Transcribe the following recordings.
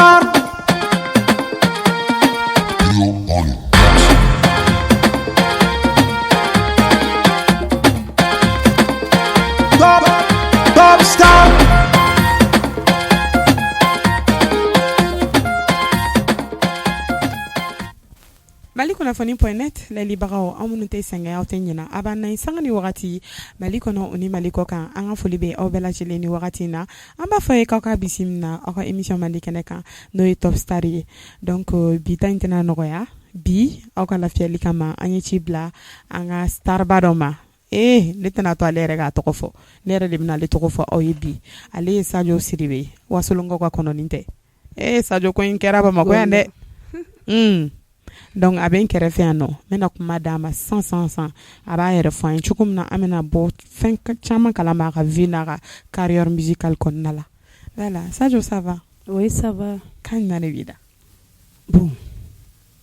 star. Top star. Mali kunnafoni.net lalibagaw an minnu tɛ sɛgɛn aw tɛ ɲina a b'an na sanga ni wagati Mali kɔnɔ o ni Mali kɔ kan an ka foli bɛ aw bɛɛ lajɛlen ni wagati in na an b'a fɔ ye k'aw ka bisimila aw ka émission Mali kɛnɛ kan n'o ye Top Star ye donc bi ta in tɛna nɔgɔya bi aw ka lafiyali kama an ye ci bila an ka starba dɔ ma ne tɛna to ale yɛrɛ k'a tɔgɔ fɔ ne yɛrɛ de bɛna ale tɔgɔ fɔ aw ye bi ale ye Sadio Sidibe wasolonkaw ka kɔnɔni tɛ Sadio ko in kɛra Bamakɔ yan dɛ donc a bɛ n kɛrɛfɛ yan nɔ n bɛna kuma d'a ma san a b'a yɛrɛ fɔ an ye cogo min na an bɛna bɔ fɛn caman kalama a ka vie n'a ka carrière musicale kɔnɔna la voilà Sadio ça va? Oui ça va. Kan jumɛn de b'i da? Bon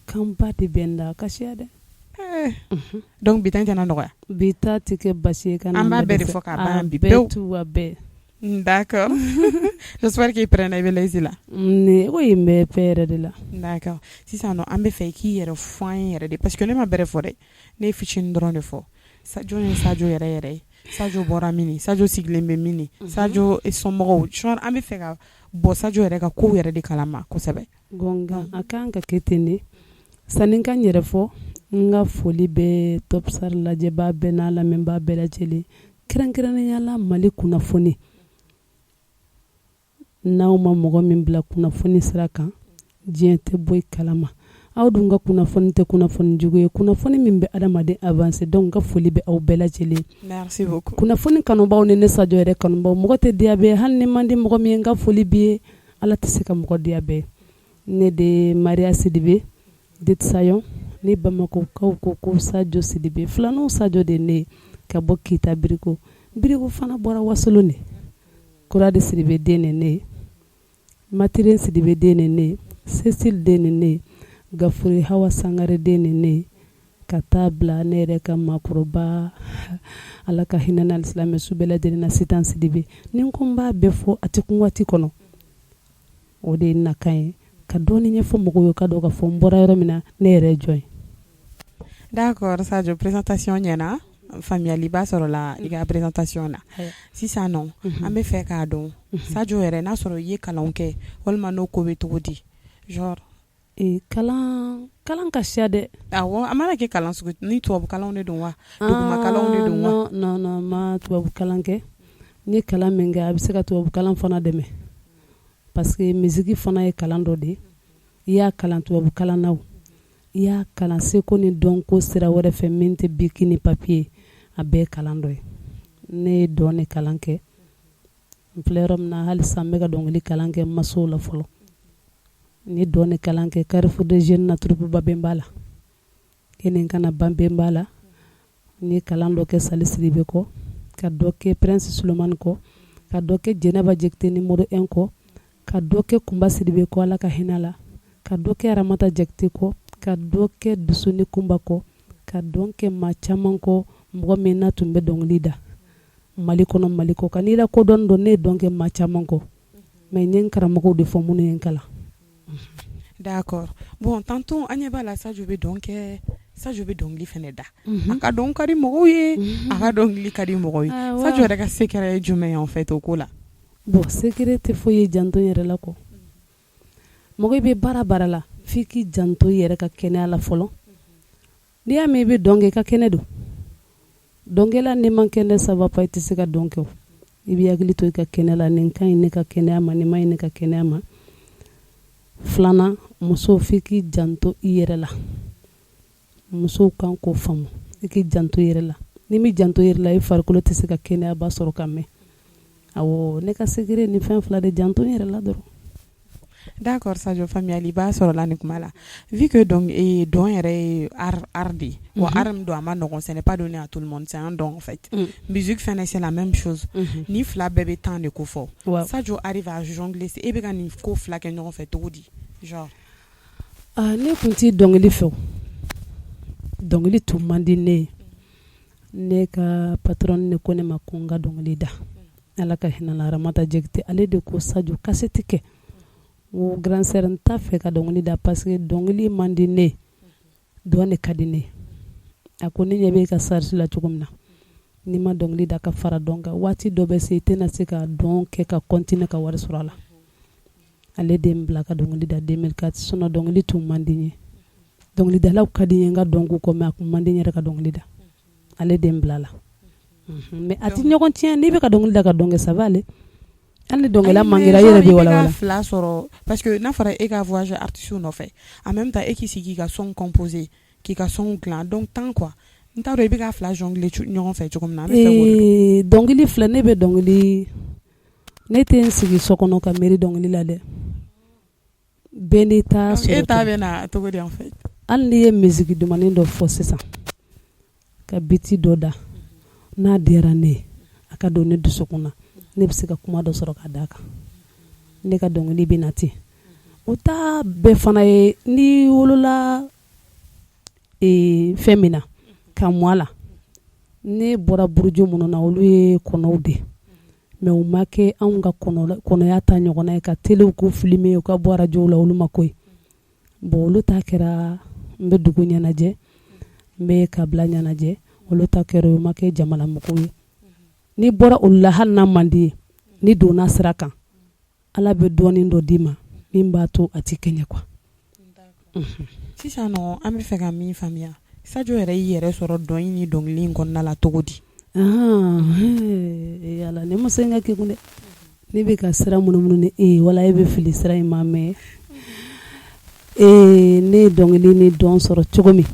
kan ba de bɛ n da kasiya dɛ. Donc bi ta in tɛna nɔgɔya? Bi ta tɛ kɛ basi ye an b'a bɛɛ de fɔ k'a ban bi pewu. A bɛɛ. D'accord. J'espère qu'il prenne bɛ laïsi la. Oui n bɛ paix yɛrɛ de la. D'accord. Sisan nɔ an bɛ fɛ i k'i yɛrɛ fɔ an yɛrɛ de parce que ne ma bɛrɛ fɔ dɛ ne ye fitinin dɔrɔn de fɔ Sadio ye Sadio yɛrɛ yɛrɛ ye Sadio bɔra mini Sadio sigilen bɛ mini Sadio somɔgɔw genre an bɛ fɛ ka bɔ Sadio yɛrɛ ka kow yɛrɛ de kalama kosɛbɛ. Nka a kan ka kɛ ten de sani n ka n yɛrɛ fɔ n ka foli bɛ Top Star lajɛbaa bɛɛ n'a lamɛnbaa bɛɛ lajɛlen kɛrɛnkɛrɛnnenya la Mali kunnafoni n'aw ma mɔgɔ min bila kunnafoni sira kan diɲɛ tɛ bɔ i kalama aw dun ka kunnafoni tɛ kunnafoni jugu ye kunnafoni min bɛ adamaden avancer donc ka foli bɛ aw bɛɛ lajɛlen. Merci beaucoup. Kunnafoni kanubaw ni ne Sadio yɛrɛ kanubaw mɔgɔ tɛ diya bɛɛ hali ni man di mɔgɔ min ye n ka foli b'i ye Ala tɛ se ka mɔgɔ diya bɛɛ ne de Maria Sidibe det Sayon ni Bamakokaw ko Sadio Sidibe filanan Sadio de ne ka bɔ Kita Biriko fana bɔra Wasolon de Kurade Sidibe den ne Matiren Sidibe den ne Cécile den ne Gafuri Hawa Sangare den ne ka taa bila ne yɛrɛ ka makɔrɔba Ala ka hinɛ na alisilamɛ su bɛɛ lajɛlen na Sitan Sidibe ni n ko n b'a bɛɛ fɔ a tɛ kun waati kɔnɔ o de ye nakan ye ka dɔɔni ɲɛfɔ mɔgɔw ye ka dɔn ka fɔ n bɔra yɔrɔ min na ne yɛrɛ ye jɔn ye. D'accord Sadio présentation ɲɛna faamuyali b'a sɔrɔ la i ka présentation na sisan nɔ an bɛ fɛ k'a dɔn Sadio yɛrɛ n'a sɔrɔ i ye kalanw kɛ walima n'o ko bɛ cogo di genre kalan ka siya dɛ awɔ a mana kɛ kalan sugu ni tubabu kalanw de don wa duguma kalanw de don wa non ma tubabu kalan kɛ n ye kalan min kɛ a bɛ se ka tubabu kalan fana dɛmɛ parce que musique fana ye kalan dɔ de i y'a kalan tubabu kalan na i y'a kalan seko ni dɔnko sira wɛrɛ fɛ min tɛ biki ni papier a bɛɛ ye kalan dɔ ye ne ye dɔɔni kalan kɛ n filɛ yɔrɔ min na hali sisan n bɛ ka dɔnkili kalan kɛ n ma se o la fɔlɔ n ye dɔɔni kalan kɛ Carrefour des Jeunes na troupe Babemba la kelen kana Babemba la n ye kalan dɔ kɛ Sali Sidibe kɔ ka dɔ kɛ Prince Sulemani kɔ ka dɔ kɛ Jɛnɛba Jɛkite numéro 1 kɔ ka dɔ kɛ Kumba Sidibe kɔ Ala ka hinɛ la ka dɔ kɛ Aramata Jɛkite kɔ ka dɔ kɛ Dusuni Kumba kɔ ka dɔ kɛ maa caman kɔ mɔgɔ min n'a tun bɛ dɔnkili da Mali kɔnɔ Mali kɔ ka n'i la kodɔn dɔn ne ye dɔn kɛ maa caman kɔ mais n ye n karamɔgɔw de fɔ minnu ye n kalan. D'accord bon tantôt an ɲɛ b'a la Sadio bɛ dɔnkili fɛnɛ da a ka dɔn ka di mɔgɔw ye a ka dɔnkili ka di mɔgɔw ye Sadio yɛrɛ ka secret ye jumɛn ye en fait o ko la. Bon secret tɛ foyi ye janto yɛrɛ la kɔ mɔgɔ bɛ baara la f'i k'i janto yɛrɛ ka kɛnɛya la fɔlɔ n'i y'a mɛn i bɛ dɔn kɛ i ka kɛnɛ don dɔnkɛla n'i man kɛnɛ ça va pas i tɛ se ka dɔn kɛ o i bɛ hakili to i ka kɛnɛ la nin ka ɲi ne ka kɛnɛya ma nin ma ɲi ne ka kɛnɛya ma filanan musow f'i k'i janto i yɛrɛ la musow kan k'o faamu i k'i janto i yɛrɛ la n'i m'i janto i yɛrɛ la i farikolo tɛ se ka kɛnɛyaba sɔrɔ ka mɛn awɔ ne ka secret ni fɛn fila de janto n yɛrɛ la dɔrɔn. D'accord Sadio faamuyali b'a sɔrɔ la nin kuma la vu que donc dɔn yɛrɛ ye art de wa art min don a ma nɔgɔn ce n'est pas donné à tout le monde c'est un don en fait musique fɛnɛ c'est la même chose ni fila bɛɛ bɛ temps de ko fɔ Sadio arrive à jongler e bɛ ka nin ko fila kɛ ɲɔgɔn fɛ cogo di genre ne kun tɛ dɔnkili fɛ dɔnkili tun man di ne ye ne ka patron ne ko ne ma ko n ka dɔnkili da Ala ka hinɛ la Aramata Jɛkite ale de ko Sadio kasɛti kɛ o grand sœur n t'a fɛ ka dɔnkili da parce que dɔnkili man di ne dɔn de ka di ne a ko ne ɲɛ bɛ ka charge la cogo min na n'i ma dɔnkili da ka fara dɔn kan waati dɔ bɛ se i tɛna se ka dɔn kɛ ka continuer ka wari sɔrɔ a la ale de n bila ka dɔnkili da 2004 sinon dɔnkili tun man di n ye dɔnkilidalaw ka di n ye n ka dɔn k'u kɔ mais a kun man di n yɛrɛ ka dɔnkili da ale de n bila la mais a tɛ ɲɔgɔn tiɲɛ n'i bɛ ka dɔnkili da ka dɔn kɛ ça va ale hali dɔnkɛla mangira yɛrɛ bɛ wala wala fila sɔrɔ parce que n'a fɔra e ka voyager artiste nɔfɛ en même temps e k'i sigi k'i ka son composer k'i ka son dilan donc tant quoi n t'a dɔn i bɛ ka fila jongler ɲɔgɔn fɛ cogo min na dɔnkili filɛ ne bɛ dɔnkili ne tɛ n sigi so kɔnɔ ka miiri dɔnkili la dɛ bɛɛ n'i ta sɔrɔ e ta bɛ na cogo di en fait hali n'i ye musique dumanin dɔ fɔ sisan ka biti dɔ da n'a diyara ne ye a ka don ne dusukun na ne bɛ se ka kuma dɔ sɔrɔ ka d'a kan ne ka dɔnkili bɛ na ten o ta bɛɛ fana ye n'i wolola fɛn min na ka mɔ a la ne bɔra buruju minnu na olu ye kɔnɔw de mais u ma kɛ anw ka kɔnɔya ta ɲɔgɔnna ye ka telew ko filmer u ka bɔ radio la olu ma ko ye bon olu ta kɛra n bɛ dugu ɲɛnajɛ n bɛ kabila ɲɛnajɛ olu ta kɛra u ma kɛ jamana mɔgɔw ye n'i bɔra olu la hali n'a man di ye ni donna sira kan ala bɛ dɔɔnin dɔ d'i ma min b'a to a ti kɛɲɛ quoi sisan nɔ an bɛ fɛ ka min faamuya Sadio yɛrɛ y'i yɛrɛ sɔrɔ dɔn ni dɔnkili in kɔnɔna la cogo di yala ne ma se n ka kekun dɛ ne bɛ ka sira munumunu ni wala e bɛ fili sira in ma mɛ ne ye dɔnkili ni dɔn sɔrɔ cogo min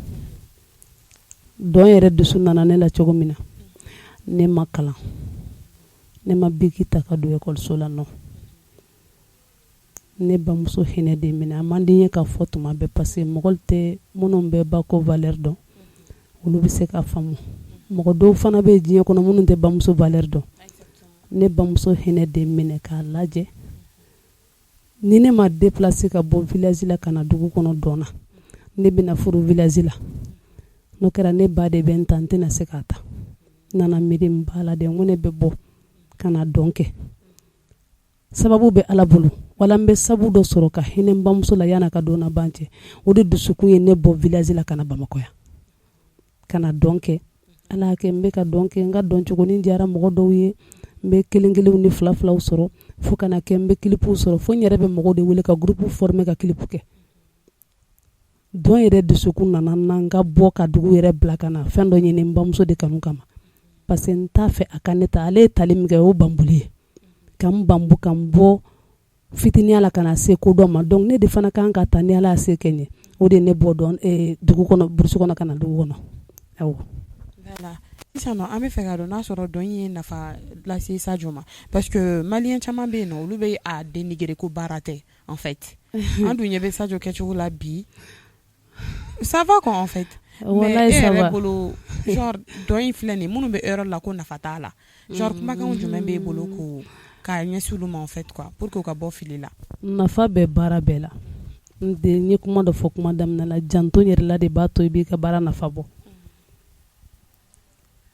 dɔn yɛrɛ dusu nana ne la cogo min na ne ma kalan ne ma biki ta ka don ekɔliso la nɔ ne bamuso hinɛ de minɛ a man di n ye ka fɔ tuma bɛɛ parce que mɔgɔ tɛ minnu bɛ ba ko valeur dɔn olu bɛ se ka faamu mɔgɔ dɔw fana bɛ diɲɛ kɔnɔ minnu tɛ bamuso valeur dɔn ne bamuso hinɛ de minɛ k'a lajɛ ni ne ma déplacer ka bɔ village la ka na dugu kɔnɔ dɔn na ne bɛna furu village la n'o kɛra ne ba de bɛ n ta n tɛna se k'a ta nana miiri n ba la de n ko ne bɛ bɔ ka na dɔn kɛ sababu bɛ ala bolo wala n bɛ sabu dɔ sɔrɔ ka hinɛ n bamuso la yan'a ka don na ban cɛ o de dusukun ye ne bɔ village la ka na Bamakɔ yan ka na dɔn kɛ ala y'a kɛ n bɛ ka dɔn kɛ n ka dɔn cogo ni diyara mɔgɔ dɔw ye n bɛ kelen kelenw ni fila filaw sɔrɔ fo ka na kɛ n bɛ kilipuw sɔrɔ fo n yɛrɛ bɛ mɔgɔw de wele ka groupe former ka kilipu kɛ dɔn yɛrɛ dusukun nana n ka bɔ ka dugu yɛrɛ bila ka na fɛn dɔ ɲini n bamuso de kanu kama parce que n t'a fɛ a ka ne ta ale ye tali min kɛ o banbuli ye ka n banbu ka n bɔ fitiniya la ka na se ko dɔ ma donc ne de fana kan ka ta ni ala y'a se kɛ n ye o de ne bɔ dɔn dugu kɔnɔ burusi kɔnɔ ka na dugu kɔnɔ awɔ voilà sisan nɔ an bɛ fɛ ka dɔn n'a sɔrɔ dɔn ye nafa lase Sadio ma parce que maliyɛn caman bɛ yen nɔ olu bɛ a dénigrer ko baara tɛ en fait an dun ɲɛ bɛ Sadio kɛcogo la bi ça va quoi en fait mais e yɛrɛ bolo genre dɔn in filɛ nin minnu bɛ yɔrɔ la ko nafa t'a la genre kumakan jumɛn b'e bolo ko k'a ɲɛsin olu ma en fait quoi pour que u ka bɔ fili la nafa bɛ baara bɛɛ la n ye kuma dɔ fɔ kuma daminɛ la janto yɛrɛ la de b'a to i b'i ka baara nafa bɔ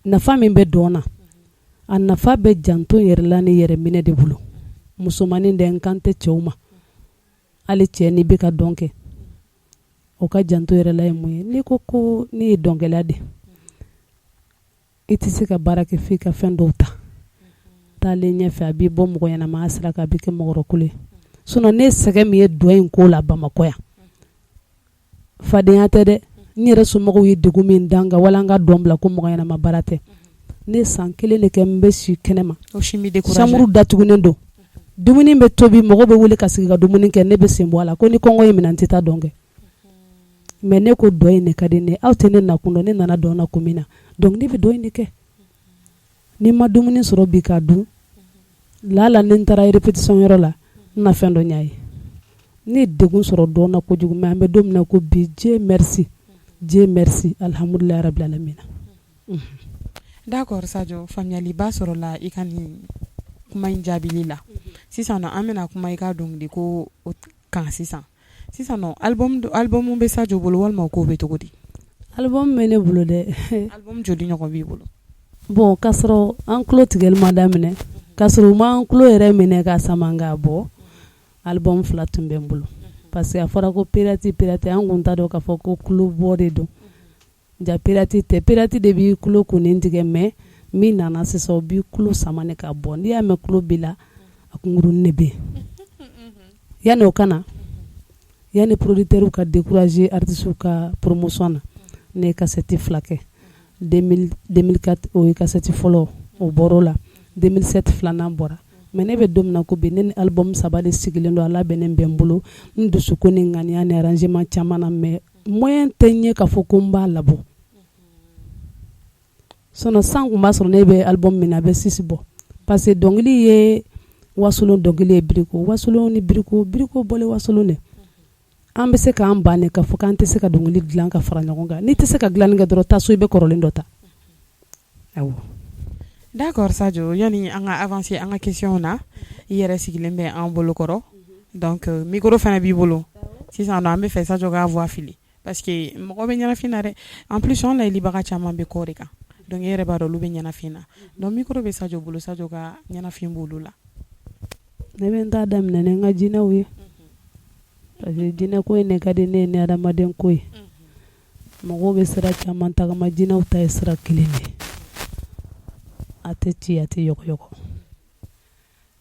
nafa min bɛ dɔn na a nafa bɛ janto yɛrɛ la ni yɛrɛ minɛ de bolo musomanin dɛ n kan tɛ cɛw ma hali cɛ n'i bɛ ka dɔn kɛ o ka janto yɛrɛ la ye mun ye n'i ko n'i ye dɔnkɛla de i tɛ se ka baara kɛ f'i ka fɛn dɔw ta taalen ɲɛfɛ a b'i bɔ mɔgɔ ɲɛnamaya sira kan a b'i kɛ mɔgɔrɔkolo ye sinon ne sɛgɛn min ye dɔn in ko la Bamakɔ yan fadenya tɛ dɛ n yɛrɛ somɔgɔw ye degun min dan kan wala n ka dɔn bila ko mɔgɔ ɲɛnama baara tɛ ne san 1 de kɛ n bɛ si kɛnɛma chambre datugunen don dumuni bɛ tobi mɔgɔ bɛ wele ka sigi ka dumuni kɛ ne bɛ sen bɔ a la ko ni kɔngɔ ye minɛ n tɛ taa dɔn kɛ mais ne ko dɔn in de ka di ne aw tɛ ne nakun dɔn ne nana dɔn na kun min na donc ne bɛ dɔn in de kɛ ni ma dumuni sɔrɔ bi ka dun lala ni n taara répétition yɔrɔ la n na fɛn dɔ ɲ'a ye ne ye degun sɔrɔ dɔn na kojugu mais an bɛ don min na ko bi Dieu merci alhamdulilahi rabil alamina d'accord Sadio faamuyaliba sɔrɔla i ka nin kuma in jaabili la sisan nɔ an bɛna kuma i ka dɔnkili ko kan sisan nɔ album bɛ Sadio bolo walima ko bɛ cogo di album bɛ ne bolo dɛ album joli ɲɔgɔn b'i bolo bon k'a sɔrɔ an tulo tigɛli ma daminɛ k'a sɔrɔ u ma an tulo yɛrɛ minɛ ka sama k'a bɔ album 2 tun bɛ n bolo parce que a fɔra ko pirate an kun t'a dɔn k'a fɔ ko kulo bɔ de don ja pirate tɛ pirate de b'i kulo kunin tigɛ mais min nana sisan o b'i kulo sama ne ka bɔ n'i y'a mɛn kulo b'i la a kunkurunin de bɛ yen yanni o kana yanni producteurs ka décourager artistes ka promotion na ne ye cassette 2 kɛ 2004 o ye cassette fɔlɔ o bɔr'o la 2007 filanan bɔra mais ne bɛ don min na ko bi ne ni album 3 de sigilen don a labɛnnen bɛ n bolo n dusukun ni ŋaniya ni arrangement caman na mais moyen tɛ n ye k'a fɔ ko n b'a labɔ sinon san kun b'a sɔrɔ ne bɛ album min na a bɛ 6 bɔ parce que dɔnkili ye wasolon dɔnkili ye biriko wasolon ni biriko bɔlen wasolon dɛ an bɛ se k'an ban ne k'a fɔ k'an tɛ se ka dɔnkili dilan ka fara ɲɔgɔn kan n'i tɛ se ka dilanni kɛ dɔrɔn taa so i bɛ kɔrɔlen dɔ ta awɔ. D'accord Sadio yani an ka avancer an ka question na i yɛrɛ sigilen bɛ an bolo kɔrɔ donc micro fana b'i bolo sisan an bɛ fɛ Sadio ka voix fili parce que mɔgɔ bɛ ɲɛnafin na dɛ en plus an layɛlibaga caman bɛ kɔ de kan donc i yɛrɛ b'a dɔn olu bɛ ɲɛnafin na donc micro bɛ Sadio bolo Sadio ka ɲɛnafin b'olu la. Ne bɛ n ta daminɛ ni n ka jinɛw ye parce que jinɛ ko in ne ka di ne ye ni adamaden ko ye mɔgɔw bɛ sira caman tagama jinɛw ta ye sira kelen de a tɛ ci a tɛ yɔgɔyɔgɔ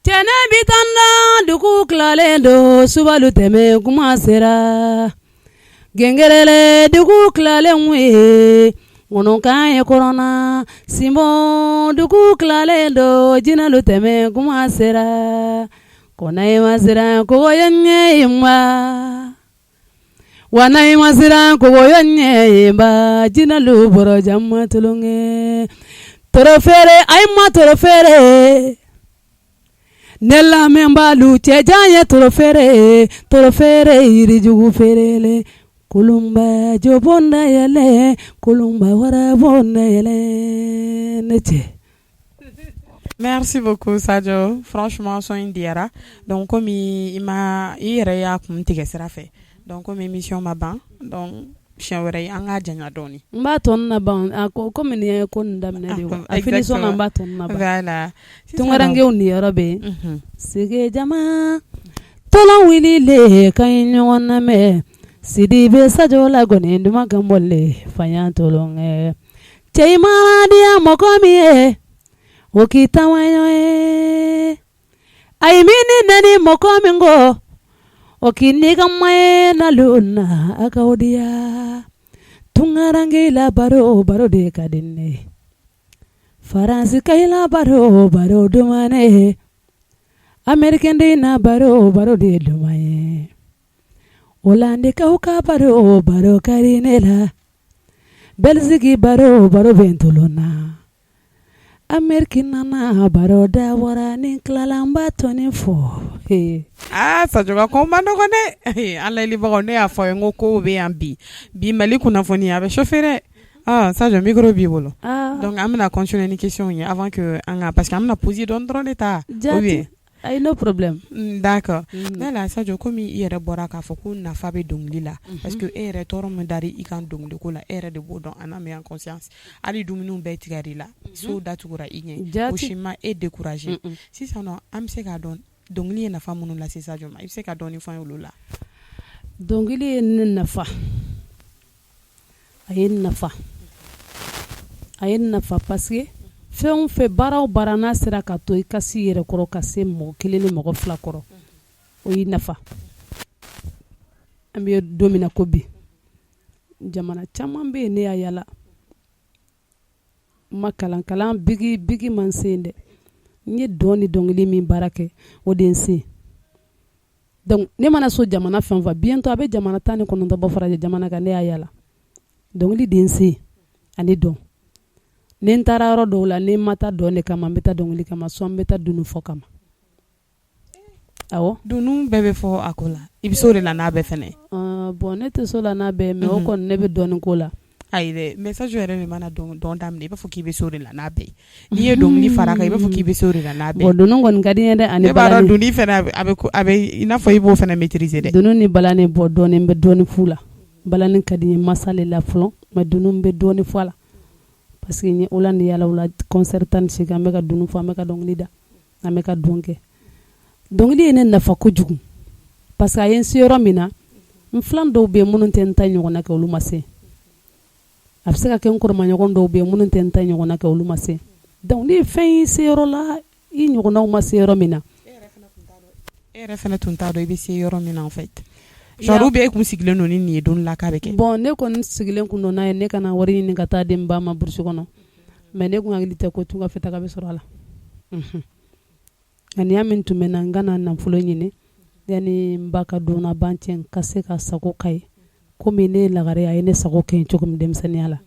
cɛnɛ bi tan na dugu tilalen don subalu tɛmɛ kuma sera gɛngɛrɛlɛ dugu tilalen ye ŋɔnɔkan ye kɔrɔna sinbon dugu tilalen don jinɛlu tɛmɛ kuma sera kɔnɔ ye ma siran kogo ye ɲɛ ye ma wana ye ma siran kogo ye ɲɛ ye ba jinɛlu bɔrɔ jama tulonkɛ toro feere a ye ma toro feere ne lamɛnbalu cɛjan ye toro feere yirijugu feerele kolonba jobonda yɛlɛ kolonba warabonda yɛlɛ ne cɛ. Merci beaucoup Sadio franchement son in diyara donc comme i yɛrɛ y'a kun tigɛ sira fɛ donc comme émission ma ban donc siɲɛ wɛrɛ an k'a janya dɔɔni. N b'a tɔni na ban komi nin ye ko nin daminɛ de ye a finition na n b'a tɔni na ban voilà tunkarankew niyɔrɔ bɛ yen sege jama tɔlɔ wililen ka ɲi ɲɔgɔn lamɛn sidi bɛ Sadio la gɔni duman kan bɔlen faɲan tolonkɛ cɛ i mana diya mɔgɔ min ye o k'i taamaɲɔ ye a ye min ni nɛni mɔgɔ min kɔ o k'i n'i ka maye nalon na a ka o diya tunkaranke la baro de ka di ne ye faransi kayi la baro duman ne amerikɛn den na baro de ye duman ye holandikaw ka baro ka di ne la belziki baro bɛ n tolon na Ameriki nana baro da wara ni tilala n b'a tɔni fɔ. Sadio ka ko man nɔgɔn dɛ an layɛlibagaw ne y'a fɔ n ko kow bɛ yan bi Mali kunnafoni a bɛ chauffer dɛ Sadio micro b'i bolo donc an bɛna continuer ni question ye avant que an ka parce que an bɛna poser dɔrɔn de ta jaati ayi no problème d'accord ne la Sadio komi i yɛrɛ bɔra k'a fɔ ko nafa bɛ dɔnkili la parce que e yɛrɛ tɔɔrɔ min dari i kan dɔnkiliko la e yɛrɛ de b'o dɔn en âme et en conscience hali dumuniw bɛɛ tigɛr'i la so datugura i ɲɛ o si ma e décourager sisan nɔ an bɛ se k'a dɔn dɔnkili ye nafa minnu lase Sadio ma i bɛ se ka dɔɔni fɔ an ye olu la. Dɔnkili ye ne nafa a ye nafa parce que fɛn o fɛn baara o baara n'a sera ka to i ka se i yɛrɛ kɔrɔ ka se mɔgɔ kelen ni mɔgɔ fila kɔrɔ o y'i nafa an bɛ don min na ko bi jamana caman bɛ yen ne y'a yala n ma kalan bigi man se yen dɛ n ye dɔn ni dɔnkili min baara kɛ o de ye n se donc ne mana so jamana fɛn o fɛn bientôt a bɛ jamana 19 bɔ fara jamana kan ne y'a yala dɔnkili de ye n se ani dɔn. Ni n taara yɔrɔ dɔw la ni n ma taa dɔn de kama n bɛ taa dɔnkili kama soit n bɛ taa dunu fɔ kama awɔ dunu bɛɛ bɛ fɔ a ko la i bɛ se o de la n'a bɛɛ fɛnɛ bon ne tɛ se o la n'a bɛɛ mais o kɔni ne bɛ dɔɔnin ko la ayi dɛ mais Sadio yɛrɛ de mana dɔn daminɛ i b'a fɔ k'i bɛ se o de la n'a bɛɛ n'i ye dɔnkili fara kan i b'a fɔ k'i bɛ se o de la n'a bɛɛ bon dunu kɔni ka di n ye dɛ ani balani ne b'a dɔn dunu fɛnɛ a bɛ i n'a fɔ i b'o fɛnɛ maîtriser dɛ dunu ni balani bɔ dɔɔnin n bɛ dɔɔnin f'u la balani ka di n ye masa le la fɔlɔ mais dunu n bɛ dɔɔnin fɔ a la parce que ni Hollande yala la concert 18 an bɛ ka dunu fɔ an bɛ ka dɔnkili da an bɛ ka dɔn kɛ dɔnkili ye ne nafa kojugu parce que a ye n se yɔrɔ min na n filan dɔw bɛ yen minnu tɛ n ta ɲɔgɔnna kɛ olu ma se a bɛ se ka kɛ n kɔrɔmaɲɔgɔn dɔw bɛ yen minnu tɛ n ta ɲɔgɔnna kɛ olu ma se donc ni fɛn y'i se yɔrɔ la i ɲɔgɔnnaw ma se yɔrɔ min na e yɛrɛ fana tun t'a dɔn i bɛ se yɔrɔ min na en fait genre bɛ e kun sigilen don ni nin ye don la k'a bɛ kɛ bon ne kɔni sigilen kun don n'a ye ne kana wari ɲini ka taa di n ba ma burusi kɔnɔ mais ne kun hakili tɛ ko tunga fɛ taga bɛ sɔrɔ a la ŋaniya min tun bɛ na n kana nafolo ɲini yani n ba ka donna ban cɛ ka se ka sago ka ye komi ne ye lagare a ye ne sago kɛ yen cogo min denmisɛnniya la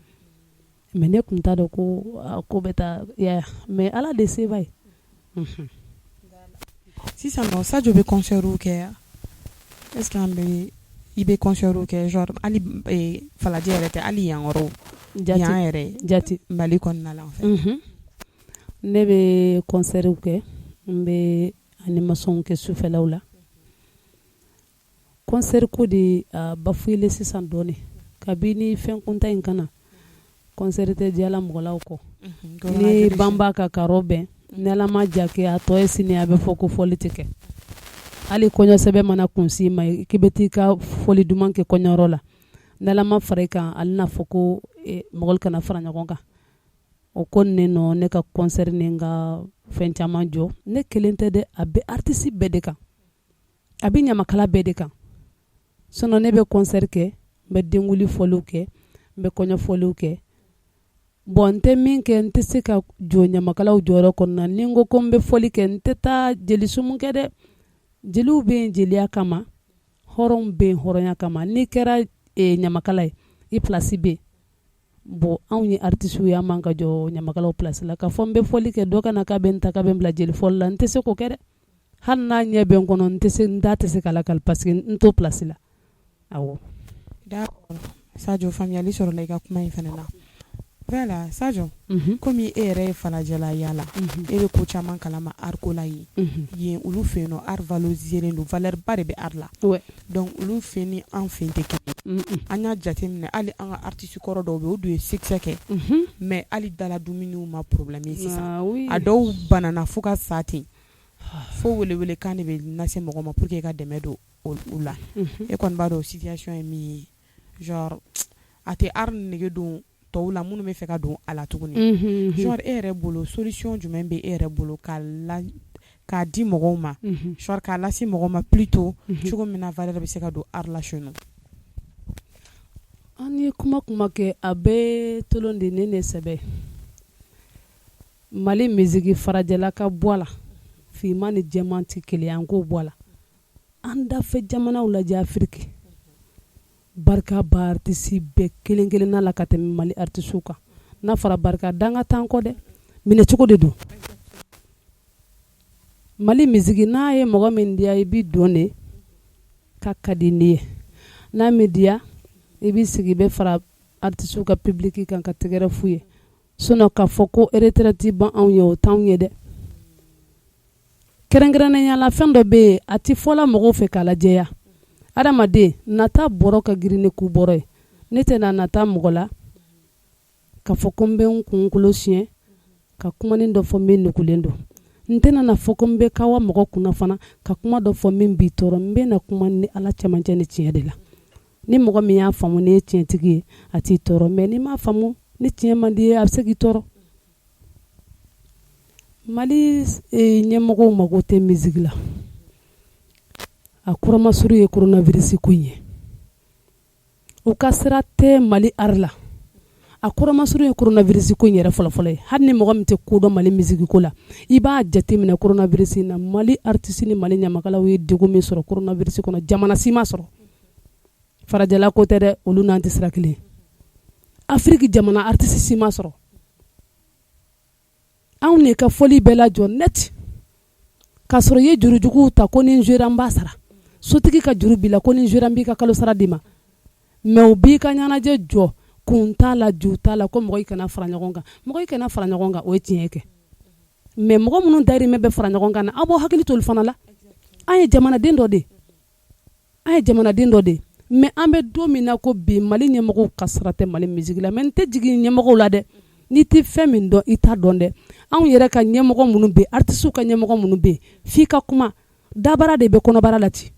mais ne kun t'a dɔn ko bɛ taa ya mais ala de se b'a ye sisan nɔ Sadio bɛ concert kɛ est ce que an bɛ i bɛ concert kɛ genre hali falajɛ yɛrɛ tɛ hali yan yɔrɔ yan yɛrɛ jati Mali kɔnɔna la en fait ne bɛ concert kɛ n bɛ animation kɛ sufɛlaw la concert ko de bafuyele sisan dɔɔnin kabini fɛn kunta in kana concert tɛ diyala mɔgɔ la kɔ ni banba ka karo bɛn ni ala ma ja kɛ a tɔ ye sini a bɛ fɔ ko fɔli tɛ kɛ hali kɔɲɔsɛbɛ mana kunsi ma k'i bɛ t'i ka fɔli duman kɛ kɔɲɔyɔrɔ la ni ala ma fara i kan ale n'a fɔ ko mɔgɔ kana fara ɲɔgɔn kan o ko ne nɔ ne ka concert ni ka fɛn caman jɔ ne kelen tɛ dɛ a bɛ artiste bɛɛ de kan a bɛ ɲamakala bɛɛ de kan sinon ne bɛ concert kɛ n bɛ denwuli fɔliw kɛ n bɛ kɔɲɔ fɔliw kɛ bon n tɛ min kɛ n tɛ se ka jɔ ɲamakalaw jɔyɔrɔ kɔnɔna ni n ko n bɛ fɔli kɛ n tɛ taa jelisumu kɛ dɛ jeliw bɛ yen jeliya kama hɔrɔnw bɛ yen hɔrɔnya kama n'i kɛra ɲamakala ye i place bɛ yen bon anw ye artistes ye an man ka jɔ ɲamakalaw place la k'a fɔ n bɛ fɔli kɛ dɔ kana k'a bɛ n ta k'a bɛ n bila jeli fɔli la n tɛ se k'o kɛ dɛ hali n'a ɲɛ bɛ n kɔnɔ n da tɛ se k'a lakali parce que n t'o place la awɔ d'accord Sadio faamuyali sɔrɔla i ka kuma in fana na voilà Sadio komi e yɛrɛ ye falajɛla yala e bɛ ko caman kalama art ko la yen yen olu fɛ yen nɔ art valoriseren don valeur ba de bɛ art la donc olu fɛ ni an fɛ tɛ kelen an y'a jateminɛ hali an ka artiste kɔrɔ dɔw bɛ yen o dun ye succès kɛ mais hali dala dumuniw ma problème ye sisan a dɔw banana fo ka sa ten fo welewele kan de bɛ lase mɔgɔ ma pour que ka dɛmɛ don u la e kɔni b'a dɔn situation ye min ye genre a tɛ art nege don tɔw la minnu bɛ fɛ ka don a la tuguni genre e yɛrɛ bolo solution jumɛn bɛ e yɛrɛ bolo k'a di mɔgɔw ma genre k'a lase mɔgɔw ma plutôt cogo min na valeur bɛ se ka don art la chez nous an ye kuma kɛ a bɛɛ tolon de ne sɛbɛ Mali musique farajɛla ka bɔ a la finman ni jɛman tɛ kelen an k'o bɔ a la an dafɛ jamanaw lajɛ Afrique barika ba artiste bɛɛ kelen kelenna la ka tɛmɛ Mali artiste kan n'a fɔra barika danga t'an kɔ dɛ minɛ cogo de don Mali musique n'a ye mɔgɔ min diya i bi don de ka di ne ye n'a mi diya i bi sigi bɛ fara artiste ka public kan ka tɛgɛrɛ fu ye sinon k'a fɔ ko retraite ban anw ye o t'anw ye dɛ kɛrɛnkɛrɛnnenya la fɛn dɔ bɛ yen a ti fɔla mɔgɔw fɛ k'a lajɛya adamaden nata bɔrɔ ka girin ni ku bɔrɔ ye ne tɛ na nata mɔgɔ la ka fɔ ko n bɛ n kunkolo siɲɛ ka kumanin dɔ fɔ min nugulen don n tɛna na fɔ ko n bɛ kawa mɔgɔ kunna fana ka kuma dɔ fɔ min b'i tɔɔrɔ n bɛ na kuma ni ala cɛmancɛ ni tiɲɛ de la ni mɔgɔ min y'a faamu ni ye tiɲɛtigi ye a t'i tɔɔrɔ mais ni m'a faamu ni tiɲɛ man di ye a bɛ se k'i tɔɔrɔ Mali ɲɛmɔgɔw mago tɛ musique la a kɔrɔmasuru ye coronavirus ko in ye u ka sira tɛ Mali art la a kɔrɔmasuru ye coronavirus ko in yɛrɛ fɔlɔfɔlɔ ye hali ni mɔgɔ min tɛ kodɔn Mali musique ko la i b'a jateminɛ coronavirus in na Mali artiste ni Mali ɲamakalaw ye degun min sɔrɔ coronavirus kɔnɔ jamana si ma sɔrɔ farajɛla ko tɛ dɛ olu n'an tɛ sira kelen Afrique jamana artiste si ma sɔrɔ anw ne ka fɔli bɛɛ lajɔ net k'a sɔrɔ i ye jurujuguw ta ko ni n jouera n b'a sara sotigi ka juru b'i la ko ni n jouera n b'i ka kalo sara d'i ma mais u b'i ka ɲɛnajɛ jɔ kun t'a la ju t'a la ko mɔgɔ i kana fara ɲɔgɔn kan mɔgɔ i kana fara ɲɔgɔn kan o ye tiɲɛ kɛ mais mɔgɔ minnu dayirimɛ bɛ fara ɲɔgɔn kan na aw b'aw hakili to olu fana la an ye jamanaden dɔ de mais an bɛ don min na ko bi Mali ɲɛmɔgɔw ka sira tɛ Mali musique la mais n tɛ jigin ɲɛmɔgɔw la dɛ n'i tɛ fɛn min dɔn i t'a dɔn dɛ anw yɛrɛ ka ɲɛmɔgɔ minnu bɛ artistes ka ɲɛmɔgɔ minnu bɛ f'i ka kuma dabara de bɛ kɔnɔbara la ten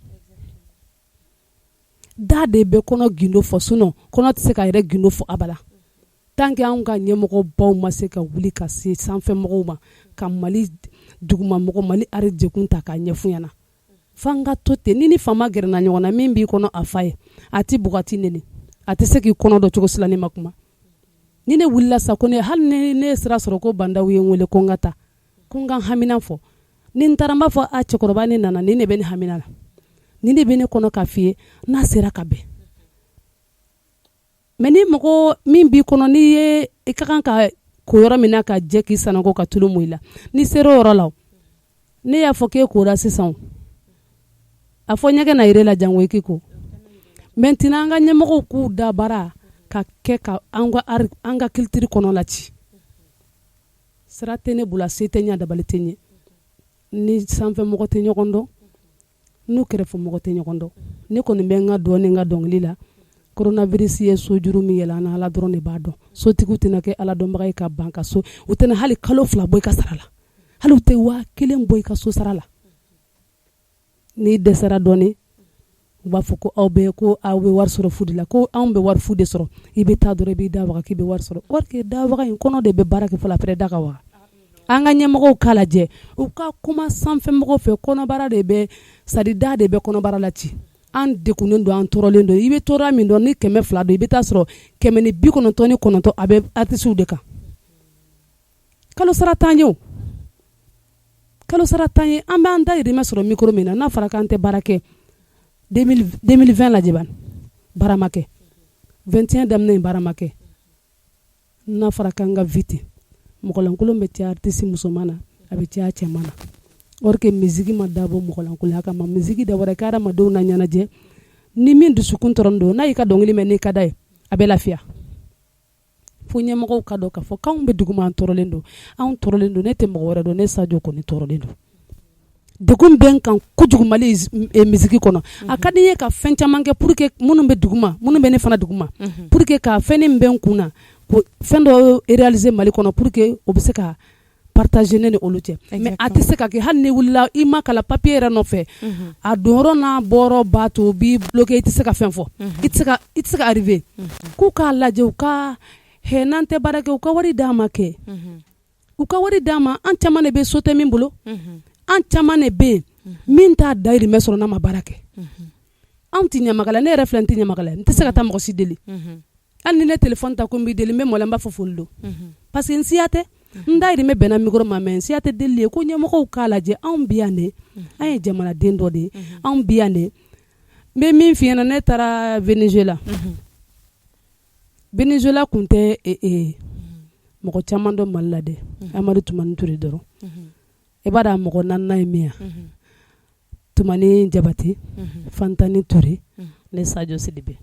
da de bɛ kɔnɔ gindo fɔ sinon kɔnɔ tɛ se ka yɛrɛ gindo fɔ abada tant que anw ka ɲɛmɔgɔ baw ma se ka wuli ka se sanfɛ mɔgɔw ma ka Mali duguma mɔgɔ Mali ari jɛkun ta k'a ɲɛfu ɲɛna f'an ka to ten ni fama gɛrɛna ɲɔgɔn na min b'i kɔnɔ a fa ye a tɛ bugati neni a tɛ se k'i kɔnɔ dɔ cogo si la ne ma kuma ni ne wulila sa ko hali ne ye sira sɔrɔ ko bandaw ye n wele ko n ka taa ko n ka hamina fɔ ni n taara n b'a fɔ a cɛkɔrɔba ne nana ni ne bɛ ne hamina la ni ne bɛ ne kɔnɔ k'a f'i ye n'a sera ka bɛn mais ni mɔgɔ min b'i kɔnɔ n'i ye i ka kan ka ko yɔrɔ min na ka jɛ k'i sanako ka tulu mun i la ni sera o yɔrɔ la ne y'a fɔ k'e kora sisan a fɔ ɲɛgɛn na yɛrɛ la jango i k'i ko maintenant an ka ɲɛmɔgɔw k'u da baara ka kɛ ka an ka culture kɔnɔ la ci sira tɛ ne bolo se tɛ ɲɛ dabali tɛ ɲɛ ni sanfɛ mɔgɔ tɛ ɲɔgɔn dɔn n'u kɛrɛfɛ mɔgɔ tɛ ɲɔgɔn dɔn ne kɔni bɛ n ka dɔn ni n ka dɔnkili la coronavirus ye sojuru min yɛlɛ an na Ala dɔrɔn de b'a dɔn sotigiw tɛna kɛ Ala dɔnbaga ye ka ban ka so u tɛna hali kalo 2 bɔ i ka sara la hali u tɛ 1000 bɔ i ka so sara la ni dɛsɛra dɔɔni u b'a fɔ ko aw bɛ wari sɔrɔ fudi la ko anw bɛ wari fu de sɔrɔ i bɛ taa dɔrɔn i b'i da waga k'i bɛ wari sɔrɔ wari k'i da waga in kɔnɔ de bɛ baara kɛ fɔlɔ après da ka waga an ka ɲɛmɔgɔw k'a lajɛ u ka kuma sanfɛ mɔgɔw fɛ kɔnɔbara de bɛ sadida de bɛ kɔnɔbara la ci an dekunnen don an tɔɔrɔlen don i bɛ tɔɔrɔ min dɔn ni 200 don i bɛ taa sɔrɔ 199 a bɛ artisiw de kan kalo sara t'an ye kalo sara t'an ye an b'an dayirimɛ sɔrɔ micro min na n'a fɔra k'an tɛ baara kɛ 2020 lajɛ ban baara ma kɛ 21 daminɛ baara ma kɛ n'a fɔra k'an ka vite mɔgɔlankolon bɛ caya artiste musoman na a bɛ caya cɛman na or que musique ma dabɔ mɔgɔlankolonya kama musique dabɔra ka adamadenw na ɲɛnajɛ ni min dusukun tɔrɔn don n'a y'i ka dɔnkili mɛn n'i ka da ye a bɛ lafiya fo ɲɛmɔgɔw ka dɔn k'a fɔ k'anw bɛ duguma an tɔɔrɔlen don anw tɔɔrɔlen don ne tɛ mɔgɔ wɛrɛ don ne Sadio kɔni tɔɔrɔlen don degun bɛ n kan kojugu Mali musique kɔnɔ a ka di n ye ka fɛn caman kɛ pour que minnu bɛ duguma minnu bɛ ne fana duguma pour que ka fɛn nin bɛ n kun na fɛn dɔ réaliser Mali kɔnɔ pour que o bɛ se ka partager ne ni olu cɛ mais a tɛ se ka kɛ hali ni wulila i ma kala papier yɛrɛ nɔfɛ a donyɔrɔ n'a bɔyɔrɔ b'a to o b'i bloqué i tɛ se ka fɛn fɔ i tɛ se ka arriver k'u k'a lajɛ u ka n'an tɛ baara kɛ u ka wari d'an ma kɛ u ka wari d'an ma an caman de bɛ so tɛ min bolo an caman de bɛ yen min t'a dayirimɛ sɔrɔ n'a ma baara kɛ anw tɛ ɲamakala ne yɛrɛ filɛ n tɛ ɲamakala n tɛ se ka taa mɔgɔ si deli hali ni ne téléphone ta ko n b'i deli n bɛ mɔlɛ n b'a fɔ foli don parce que n siya tɛ n dayirimɛ bɛnna micro ma mais n siya tɛ deli ye ko ɲɛmɔgɔw k'a lajɛ anw bi yan de an ye jamanaden dɔ de ye anw bi yan de n bɛ min f'i ɲɛna ne taara Venezuela kun tɛ mɔgɔ caman dɔn Mali la dɛ Amadu Tumani Ture dɔrɔn i b'a dɔn a mɔgɔ 4nan ye min ye Tumani Jabate Fantani Ture ne Sadio Sidibe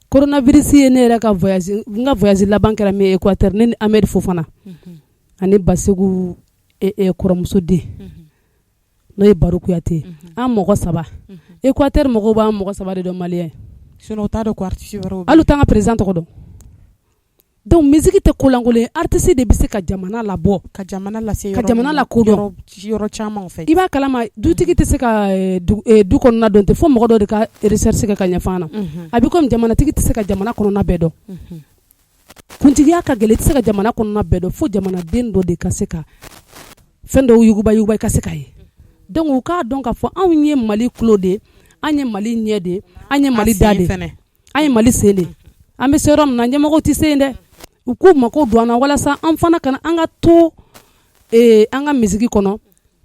coronavirus ye ne yɛrɛ ka voyage laban kɛra min Équateur ne ni Ahmed Fofana ani Basegu kɔrɔmuso den n'o ye Baro Kuyate an mɔgɔ 3 Équateur mɔgɔw b'an mɔgɔ 3 de dɔn malien sinon o t'a dɔn ko artiste wɛrɛw hali u t'an ka président tɔgɔ dɔn donc musique tɛ kolankolon ye artiste de bɛ se ka jamana labɔ ka jamana lase ka jamana lakodɔn yɔrɔ caman fɛ i b'a kalama dutigi tɛ se ka du kɔnɔna dɔn tɛ fo mɔgɔ dɔ de ka recherche kɛ ka ɲɛfɔ na a bɛ comme jamanatigi tɛ se ka jamana kɔnɔna bɛɛ dɔn kuntigiya ka gɛlɛn i tɛ se ka jamana kɔnɔna bɛɛ dɔn fo jamanaden dɔ de ka se ka fɛn dɔw yuguba i ka se k'a ye donc u k'a dɔn k'a fɔ anw ye Mali tulo de ye an ye Mali ɲɛ de ye an ye Mali da de ye an ye Mali sen de ye an bɛ se yɔrɔ min na ɲɛmɔgɔw tɛ se yen dɛ u k'u mako don an na walasa an fana kana an ka to an ka musique kɔnɔ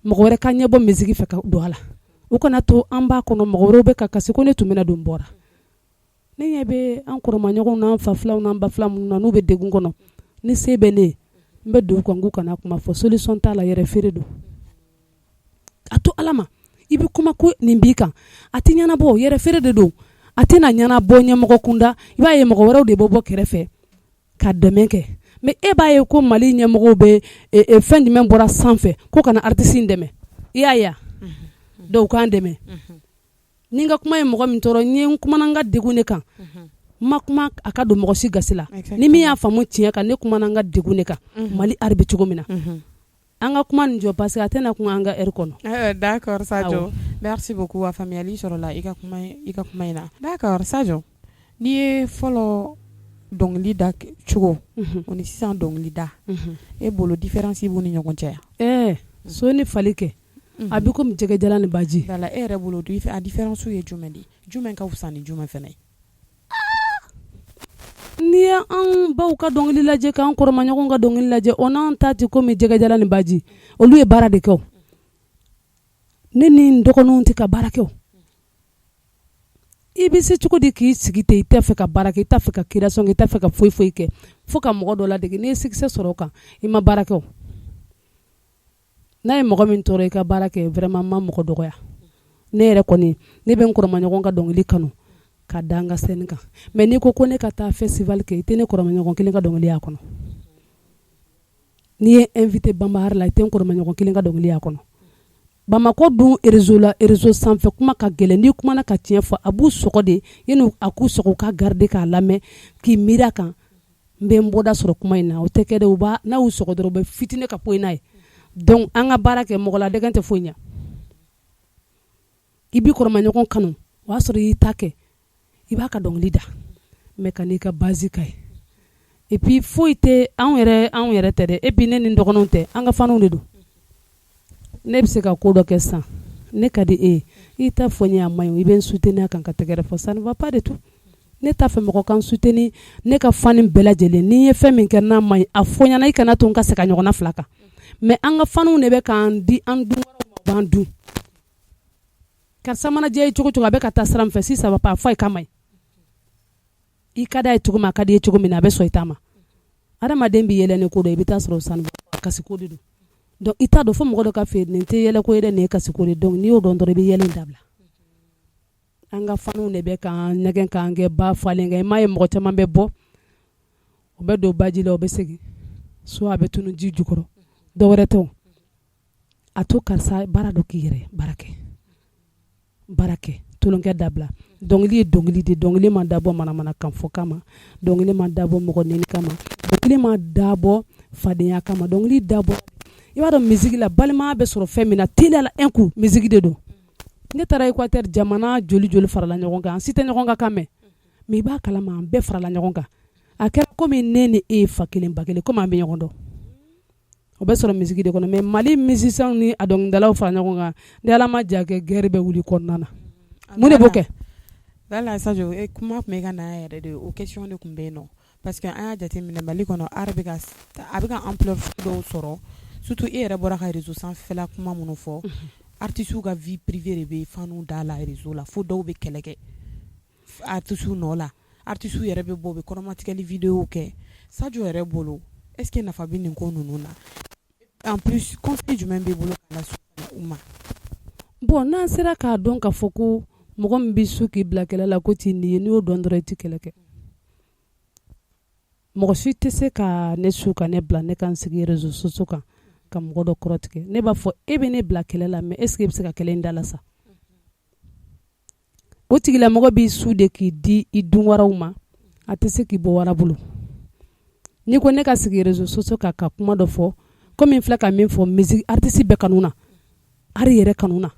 mɔgɔ wɛrɛ ka ɲɛbɔ musique fɛ ka don a la u kana to an b'a kɔnɔ mɔgɔ wɛrɛw bɛ ka kasi ko ne tun bɛna don n bɔra ne ɲɛ bɛ an kɔrɔmaɲɔgɔnw n'an fa filaw n'an ba filaw minnu na n'u bɛ degun kɔnɔ ni se bɛ ne ye n bɛ don u kan k'u kana kuma fɔ solution t'a la yɛrɛ feere don a to Ala ma i bɛ kuma ko nin b'i kan a tɛ ɲɛnabɔ yɛrɛ feere de don a tɛna ɲɛnabɔ ɲɛmɔgɔ kunda i b'a ye mɔgɔ wɛrɛw de bɛ bɔ kɛrɛfɛ ka dɛmɛ kɛ mais e b'a ye ko Mali ɲɛmɔgɔw bɛ fɛn jumɛn bɔra sanfɛ ko kana artiste in dɛmɛ i y'a ye dɔw k'an dɛmɛ ni n ka kuma ye mɔgɔ min tɔɔrɔ n ye n kumana n ka degun de kan ma kuma a ka don mɔgɔ si gasi la ni min y'a faamu tiɲɛ kan ne kumana n ka degun de kan Mali ari bɛ cogo min na an ka kuma nin jɔ parce que a tɛna kun an ka heure kɔnɔ. D'accord Sadio, merci beaucoup a faamuyali sɔrɔla i ka kuma in na. D'accord Sadio, n'i ye fɔlɔ dɔnkili da cogo o ni sisan dɔnkili da e bolo différence b'u ni ɲɔgɔn cɛ ya? So ni fali kɛ a bɛ komi jɛgɛjalan ni baji. Voilà, e yɛrɛ bolo a différence ye jumɛn de ye? Jumɛn ka fisa ni jumɛn fɛnɛ ye? N'i ye an baw ka dɔnkili lajɛ k'an kɔrɔmaɲɔgɔn ka dɔnkili lajɛ o n'an ta tɛ komi jɛgɛjalan ni baji, olu ye baara de kɛ o. Ne ni n dɔgɔninw tɛ ka baara kɛ o. I bɛ se cogo di k'i sigi ten i tɛ fɛ ka baara kɛ, i tɛ fɛ ka création kɛ, i tɛ fɛ ka foyi foyi kɛ fo ka mɔgɔ dɔ ladege. N'i ye succès sɔrɔ o kan i ma baara kɛ o. N'a ye mɔgɔ min tɔɔrɔ i ka baara kɛ vraiment ma mɔgɔ dɔgɔya. Ne yɛrɛ kɔni ne bɛ n kɔrɔmaɲɔgɔn ka dɔnkili kanu ka da an ka scène kan, mais n'i ko ne ka taa festival kɛ i tɛ ne kɔrɔmaɲɔgɔn kelen ka dɔnkili y'a kɔnɔ. N'i ye invité Bambara la i tɛ n kɔrɔmaɲɔgɔn kelen ka dɔnkili y'a kɔnɔ. Bamako dun réseau sanfɛ kuma ka gɛlɛn, n'i kumana ka tiɲɛ fɔ a b'u sɔgɔ de yanni a k'u sɔgɔ ka garder k'a lamɛn k'i miiri a kan n bɛ n bɔda sɔrɔ kuma in na o tɛ kɛ dɛ, n'a y'u sɔgɔ dɔrɔn u bɛ fitinin ka poyi n'a ye. Donc an ka baara kɛ mɔgɔ la dɛgɛ tɛ foyi ɲɛ. I b'i kɔrɔmaɲɔgɔn kanu o y'a sɔrɔ i y'i ta kɛ i b'a ka dɔnkili da mais ka n'i ka base ka ye. Et puis foyi tɛ anw yɛrɛ tɛ dɛ, et puis ne ni dɔgɔninw tɛ an ka faniw de don. Ne bɛ se ka ko dɔ kɛ sisan ne ka di e i ta fɔ n ye a ma ɲi i bɛ n soutenir a kan ka tɛgɛrɛ fɔ ça ne va pas du tout. Ne t'a fɛ mɔgɔ kan soutenir ne ka fani bɛɛ lajɛlen n'i ye fɛn min kɛ n'a ma ɲi a fɔ ɲɛna i kana to n ka segin ɲɔgɔnna fila kan, mais an ka faniw de bɛ k'an di an dunwaraw ma b'an dun. Karisa mana diya ye cogo cogo a bɛ ka taa sira min fɛ si ça va pas fɔ i ka ma ɲi. I ka d'a ye cogo min a ka di ye cogo min na a bɛ sɔn i ta ma. Adamaden bɛ yɛlɛ ni ko dɔ i bɛ taa sɔrɔ ça ne va pas kasi ko de don. Donc i t'a dɔn fo mɔgɔ dɔ ka fɛ nin tɛ yɛlɛ ko ye dɛ nin ye kasi ko de donc n'i y'o dɔn dɔrɔn i bɛ yɛlɛ in dabila. An ka faniw de bɛ k'an nɛgɛn k'an kɛ ba falen kɛ i m'a ye mɔgɔ caman bɛ bɔ u bɛ don baji la u bɛ segin soit a bɛ tunu ji jukɔrɔ dɔ wɛrɛ tɛ o. A to karisa baara dɔ k'i yɛrɛ baara kɛ tulonkɛ dabila. Dɔnkili ye dɔnkili de, dɔnkili ma dabɔ manamana kan fɔ kama, dɔnkili ma dabɔ mɔgɔ nɛni kama, dɔnkili ma dabɔ fadenya kama, dɔnkili dabɔ i b'a dɔn musique la balimaya bɛ sɔrɔ fɛn min na teliya la un coup musique de don. Ne taara Equateur jamana joli farala ɲɔgɔn kan an si tɛ ɲɔgɔn ka kan mɛn mais i b'a kalama an bɛɛ farala ɲɔgɔn kan a kɛra komi ne ni e ye fa kelen ba kelen komi an bɛ ɲɔgɔn dɔn o bɛ sɔrɔ musique de kɔnɔ mais Mali musiciens ni a dɔnkilidalaw fara ɲɔgɔn kan ni Ala ma jan kɛ guerre bɛ wuli kɔnɔna na mun de b'o kɛ? Voilà Sadio kuma tun bɛ ka na yɛrɛ de o question de tun bɛ yen nɔ parce que an y'a jateminɛ Mali kɔnɔ art a bɛ ka ampleur dɔw sɔrɔ surtout e yɛrɛ bɔra ka réseau sanfɛla kuma minnu fɔ artistes ka vie privée de bɛ faniw da la réseau la fo dɔw bɛ kɛlɛ kɛ artistes nɔ la artistes yɛrɛ bɛ bɔ u bɛ kɔrɔmatigɛli vidéo kɛ Sadio yɛrɛ bolo est ce que nafa bɛ nin ko ninnu na en plus conseil jumɛn b'i bolo ka lase u ma? Bon n'an sera k'a dɔn k'a fɔ ko mɔgɔ min bɛ su k'i bila kɛlɛ la ko t'i nin ye n'i y'o dɔn dɔrɔn i tɛ kɛlɛ kɛ. Mɔgɔ si tɛ se ka ne su ka ne bila ne kan sigi réseau sociaux kan ka mɔgɔ dɔ kɔrɔtigɛ ne b'a fɔ e bɛ ne bila kɛlɛ la mais est ce que e bɛ se ka kɛlɛ in dala sa? O tigilamɔgɔ b'i su de k'i di i dunwaraw ma a tɛ se k'i bɔ wara bolo. N'i ko ne ka sigi réseau sociaux kan ka kuma dɔ fɔ komi n filɛ ka min fɔ musique artiste bɛɛ kanu na art yɛrɛ kanu na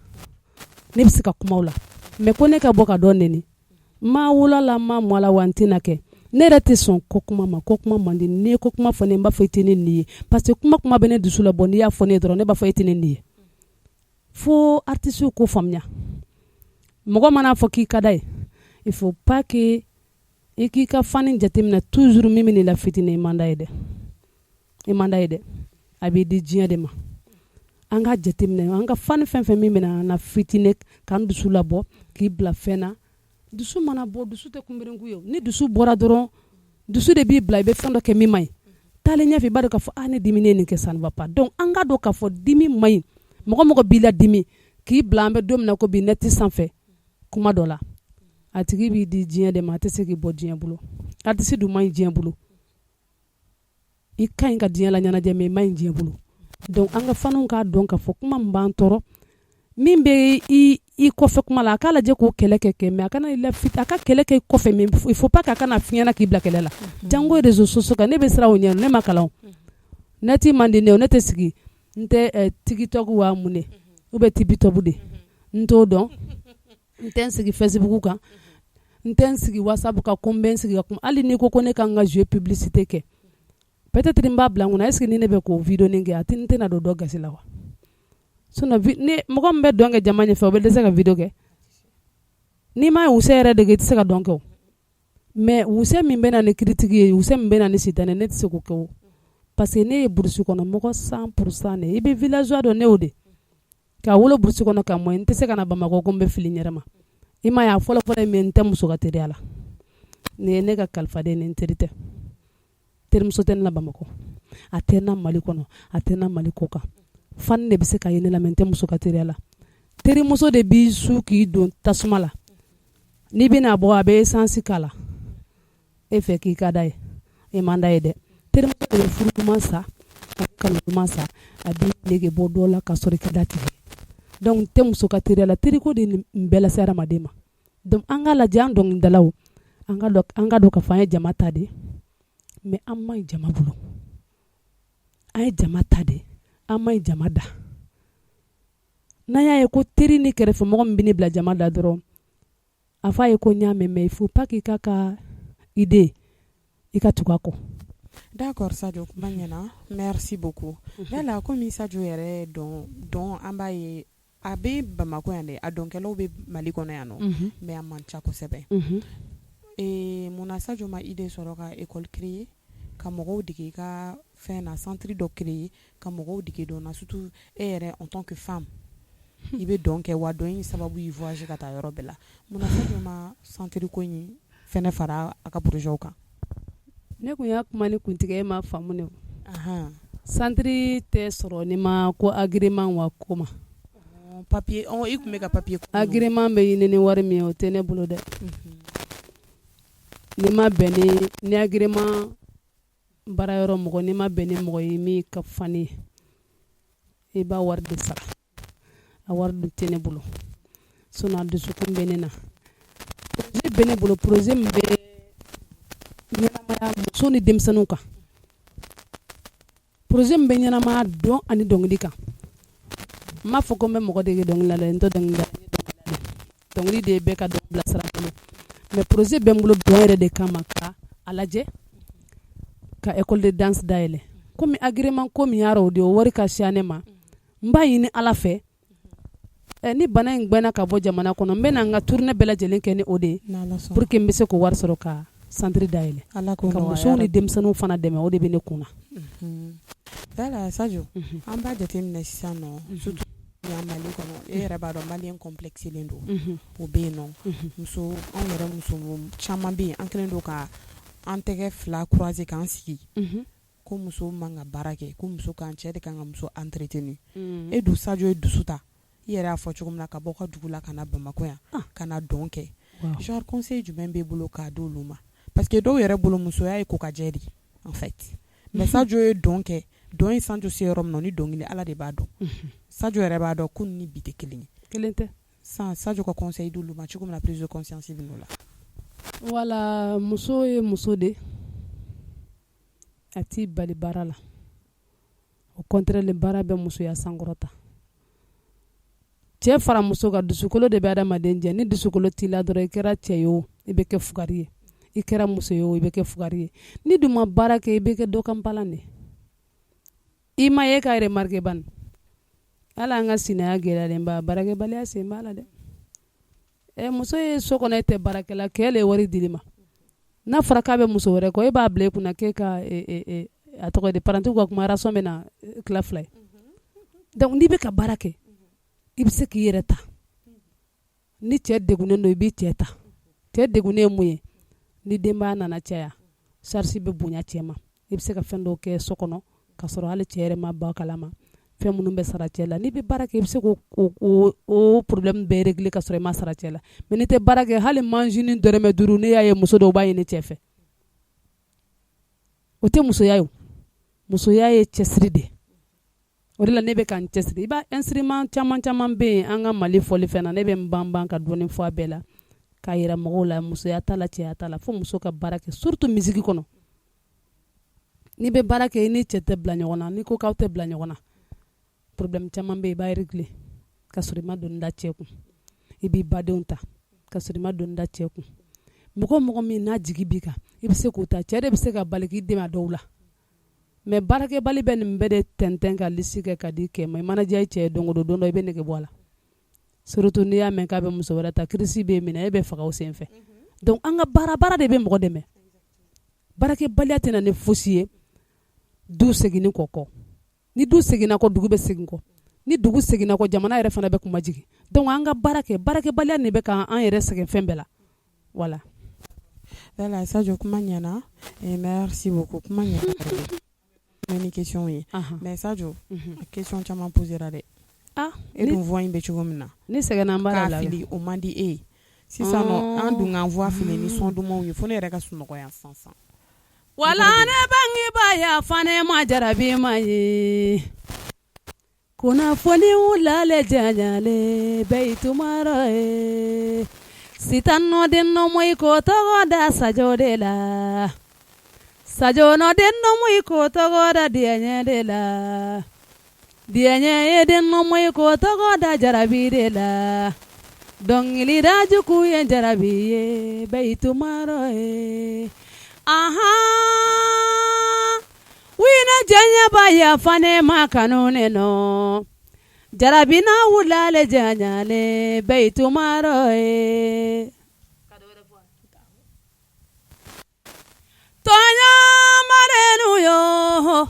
ne bɛ se ka kuma o la mais ko ne ka bɔ ka dɔ nɛni ma wula la ma mɔ a la wa n tɛna kɛ ne yɛrɛ tɛ sɔn ko kuma ma ko kuma man di n'i ye ko kuma fɔ ne n b'a fɔ i tɛ ne nin ye parce que kuma bɛ ne dusu la bɔ n'i y'a fɔ ne dɔrɔn ne b'a fɔ i tɛ ne nin ye fo artistes ko faamuya mɔgɔ mana fɔ k'i ka d'a ye il faut pas que i k'i ka fani jateminɛ toujours min bɛ ne la fitinin i man d'a ye dɛ a b'i di diɲɛ de ma an ka jateminɛ an ka fani fɛn fɛn min bɛ na fitinin k'an dusu labɔ k'i bila fɛn na dusu mana bɔ dusu tɛ kunberenku ye ni dusu bɔra dɔrɔn dusu de b'i bila i bɛ fɛn dɔ kɛ min man ɲi taalen ɲɛfɛ i b'a dɔn k'a fɔ ne dimi ne nin kɛ ça ne va pas donc an ka dɔn k'a fɔ dimi man ɲi mɔgɔ b'i la dimi k'i bila an bɛ don min na ko bi net sanfɛ kuma dɔ la a tigi b'i di diɲɛ de ma a tɛ se k'i bɔ diɲɛ bolo artiste dun man ɲi diɲɛ bolo i ka ɲi ka diɲɛ la ɲɛnajɛ mais i man ɲi diɲɛ bolo donc an ka faniw k'a dɔn k'a fɔ kuma min b'an tɔɔrɔ min bɛ i kɔfɛ kuma la a k'a lajɛ k'o kɛlɛ kɛ mais a kana i lafit a ka kɛlɛ kɛ i kɔfɛ mais il faut pas que a kana fiɲɛna k'i bila kɛlɛ la jango réseaux sociaux kan ne bɛ siran o ɲɛ ne ma kalan net man di ne ye ne tɛ sigi n tɛ tiktok wa mun de ou bien tibitobu de n t'o dɔn n tɛ n sigi facebook kan n tɛ n sigi whatsapp kan ko n bɛ n sigi ka kuma hali n'i ko ne kan ka jouer publicité kɛ peut-être n b'a bila n kunna est-ce que ni ne bɛ k'o vidéo nin kɛ n tɛna don dɔ gasi la wa sinon ni mɔgɔ min bɛ dɔn kɛ jama ɲɛfɛ o bɛ dɛsɛ ka vidéo kɛ n'i ma wuse yɛrɛ dege i tɛ se ka dɔn kɛ o mais wuse min bɛ na ni critique ye wuse min bɛ na ni sitanɛ ne tɛ se k'o kɛ o parce que ne ye burusi kɔnɔ mɔgɔ 100% de i bɛ villageois dɔ ne o de ka wolo burusi kɔnɔ ka mɔ n tɛ se ka na Bamakɔ ko n bɛ fili n yɛrɛ ma i ma ye a fɔlɔ fɔlɔ ye min n tɛ muso ka teriya la nin ye ne ka kalifaden ni n teri tɛ terimuso tɛ ne la Bamakɔ a tɛ n na Mali kɔnɔ a tɛ n na Mali kɔ kan fani de bɛ se ka ye ne la mais n tɛ muso ka teriya la terimuso de b'i su k'i don tasuma la n'i bɛna bɔ a bɛ essence k'a la e fɛ k'i ka da ye e man da ye dɛ terimuso de bɛ furu duman sa a kanu duman sa a b'i nege bɔ dɔ la ka sɔrɔ i ka da tigɛ donc n tɛ muso ka teriya la teriko de nin bɛɛ lase hadamaden ma donc an ka lajɛ an dɔnkilidalaw an ka dɔn ka fɔ an ye jama ta de mais an ma ɲi jama bolo an ye jama ta de an ma ɲi jama da n'an y'a ye ko teri ni kɛrɛfɛmɔgɔ min bɛ ne bila jama da dɔrɔn a fɔ a ye ko n y'a mɛn mais il faut pas k'i ka idée i ka tugu a kɔ. D'accord Sadio kuma ɲɛna merci beaucoup yala komi Sadio yɛrɛ dɔn an b'a ye a bɛ Bamakɔ yan dɛ a dɔnkɛlaw bɛ Mali kɔnɔ yan nɔ mais a man ca kosɛbɛ munna Sadio ma idée sɔrɔ ka école créer ka mɔgɔw dege ka fɛn na centre dɔ créer ka mɔgɔw dege dɔn na surtout e yɛrɛ en tant que femme i bɛ dɔn kɛ wa dɔn in sababu i voyager ka taa yɔrɔ bɛɛ la munna Sadio ma centre ko in fɛnɛ fara a ka projet kan. Ne kun y'a kuma ni kuntigi e ma faamu ne o centre tɛ sɔrɔ ni ma ko agrément wa ko ma papier i kun bɛ ka papier ko agrément bɛ ɲini ni wari min ye o tɛ ne bolo dɛ ni ma bɛn ni agrément baara yɔrɔ mɔgɔ ni ma bɛn ni mɔgɔ ye min ka fani ye i b'a wari de sara a wari dun tɛ ne bolo sinon a dusukun bɛ ne na projet bɛ ne bolo projet min bɛ ɲɛnamaya muso ni denmisɛnninw kan projet min bɛ ɲɛnamaya dɔn ani dɔnkili kan n m'a fɔ ko n bɛ mɔgɔ dege dɔnkili la dɛ n tɛ dɔnkili la dɔnkili de ye bɛɛ ka dɔn bilasira bolo mais projet bɛ n bolo dɔn yɛrɛ de kama ka a lajɛ ka école de danse dayɛlɛ komi agrément ko min y'a o de o wari ka ca ne ma n b'a ɲini Ala fɛ ni bana in gbɛnna ka bɔ jamana kɔnɔ n bɛ na n ka tournée bɛɛ lajɛlen kɛ ni o de ye pour que n bɛ se k'o wari sɔrɔ ka centre dayɛlɛ ka musow ni denmisɛnninw fana dɛmɛ o de bɛ ne kunna. Yala Sadio an b'a jateminɛ sisan nɔ surtout yan Mali kɔnɔ e yɛrɛ b'a dɔn maliyɛn complexelen don o bɛ yen nɔ anw yɛrɛ muso caman bɛ yen an kɛlen don ka an tɛgɛ fila croiser k'an sigi ko muso man ka baara kɛ ko muso kan cɛ de kan ka muso entretenir e dun Sadio ye dusu ta i yɛrɛ y'a fɔ cogo min na ka bɔ ka dugu la ka na Bamakɔ yan ka na dɔn kɛ genre conseil jumɛn b'e bolo k'a di olu ma parce que dɔw yɛrɛ bolo musoya ye kokajɛ de en fait mais Sadio ye dɔn kɛ dɔn in Sadio se yɔrɔ min na ni dɔnkili Ala de b'a dɔn Sadio yɛrɛ b'a dɔn ko ni bi tɛ kelen ye kelen tɛ Sadio ka conseil d'olu ma cogo min na prise de conscience bɛ n'o la wala muso ye muso de a t'i bali baara la au contraire baara bɛ musoya sankɔrɔta cɛ fara muso ka dusukolo de bɛ adamaden jɛ ni dusukolo t'i la dɔrɔn i kɛra cɛ ye o i bɛ kɛ fugari ye i kɛra muso ye o i bɛ kɛ fugari ye ni dun ma baara kɛ i bɛ kɛ dɔkanpalan de i ma ye ka remarque ban ala an ka sinaya gɛlɛyalen ba baarakɛbaliya sen b'a la dɛ muso ye so kɔnɔ e tɛ baarakɛla kɛ le wari dili ma n'a fɔra k'a bɛ muso wɛrɛ kɔ e b'a bila i kunna k'e ka a tɔgɔ de parantiw ka kuma rason bɛ na tila fila ye donc n'i bɛ ka baara kɛ i bɛ se k'i yɛrɛ ta ni cɛ degunnen don i b'i cɛ ta cɛ degunnen ye mun ye ni denbaya nana caya charge bɛ bonya cɛ ma i bɛ se ka fɛn dɔw kɛ so kɔnɔ ka sɔrɔ hali cɛ yɛrɛ ma bɔ a kalama fɛn minnu bɛ sara cɛ la n'i bɛ baara kɛ i bɛ se k'o problème bɛɛ régler ka sɔrɔ i ma sara cɛ la mais n'i tɛ baara kɛ hali manjini dɔrɔmɛ 5 n'i y'a ye muso dɔw b'a ɲini cɛ fɛ o tɛ musoya ye musoya ye cɛsiri de o de la ne bɛ ka n cɛsiri i b'a instrument caman bɛ yen an ka Mali fɔli fɛn na ne bɛ n ban ka dɔɔni fɔ a bɛɛ la k'a yira mɔgɔw la musoya t'a la cɛya t'a la fo muso ka baara kɛ surtout musique kɔnɔ n'i bɛ baara kɛ i ni cɛ tɛ bila ɲɔgɔn na n'i ko k'aw tɛ bila ɲɔgɔn na problème caman bɛ i b'a régler ka sɔrɔ i ma don da cɛ kun i b'i badenw ta ka sɔrɔ i ma don da cɛ kun mɔgɔ min n'a jigi b'i kan i bɛ se k'o ta cɛ de bɛ se ka bali k'i dɛmɛ a dɔw la mais baarakɛbali bɛ nin bɛɛ de tɛntɛn ka lisi kɛ ka di cɛ ma i mana diya i cɛ ye don o don dɔ i bɛ nege bɔ a la surtout n'i y'a mɛn k'a bɛ muso wɛrɛ ta crise bɛ minɛ e bɛ faga o senfɛ donc an ka baara de bɛ mɔgɔ dɛmɛ baarakɛbaliya tɛna ni fosi ye du seginni kɔ ni du seginna kɔ dugu bɛ segin kɔ ni dugu seginna kɔ jamana yɛrɛ fana bɛ kuma jigin donc an ka baarakɛbaliya de bɛ k'an yɛrɛ sɛgɛn fɛn bɛɛ la voilà. Voilà, Sadio kuma ɲɛna et merci beaucoup kuma ɲɛna ni question ye mais Sadio question caman posera dɛ e dun voix in bɛ cogo min na ni sɛgɛnna an b'a la fili o man di e ye sisan nɔ an dun k'an voix fili ni son dumanw ye fo ne yɛrɛ ka sunɔgɔya sisan wala ne bangebaa ya fane ma jarabi ma ye kunnafoni wulale janyale beitumara ye sitan nɔden nɔmɔ ko tɔgɔ da Sadio de la Sadio nɔden nɔmɔ ko tɔgɔ da diɛɲɛ de la diɛɲɛ ye den nɔmɔ ko tɔgɔ da jarabi de la dɔnkilida jugu ye jarabi ye beitumara ye wina janyaba ya fane ma kanu ne no jarabina wulale janyale beitumaro e tonya marenu yo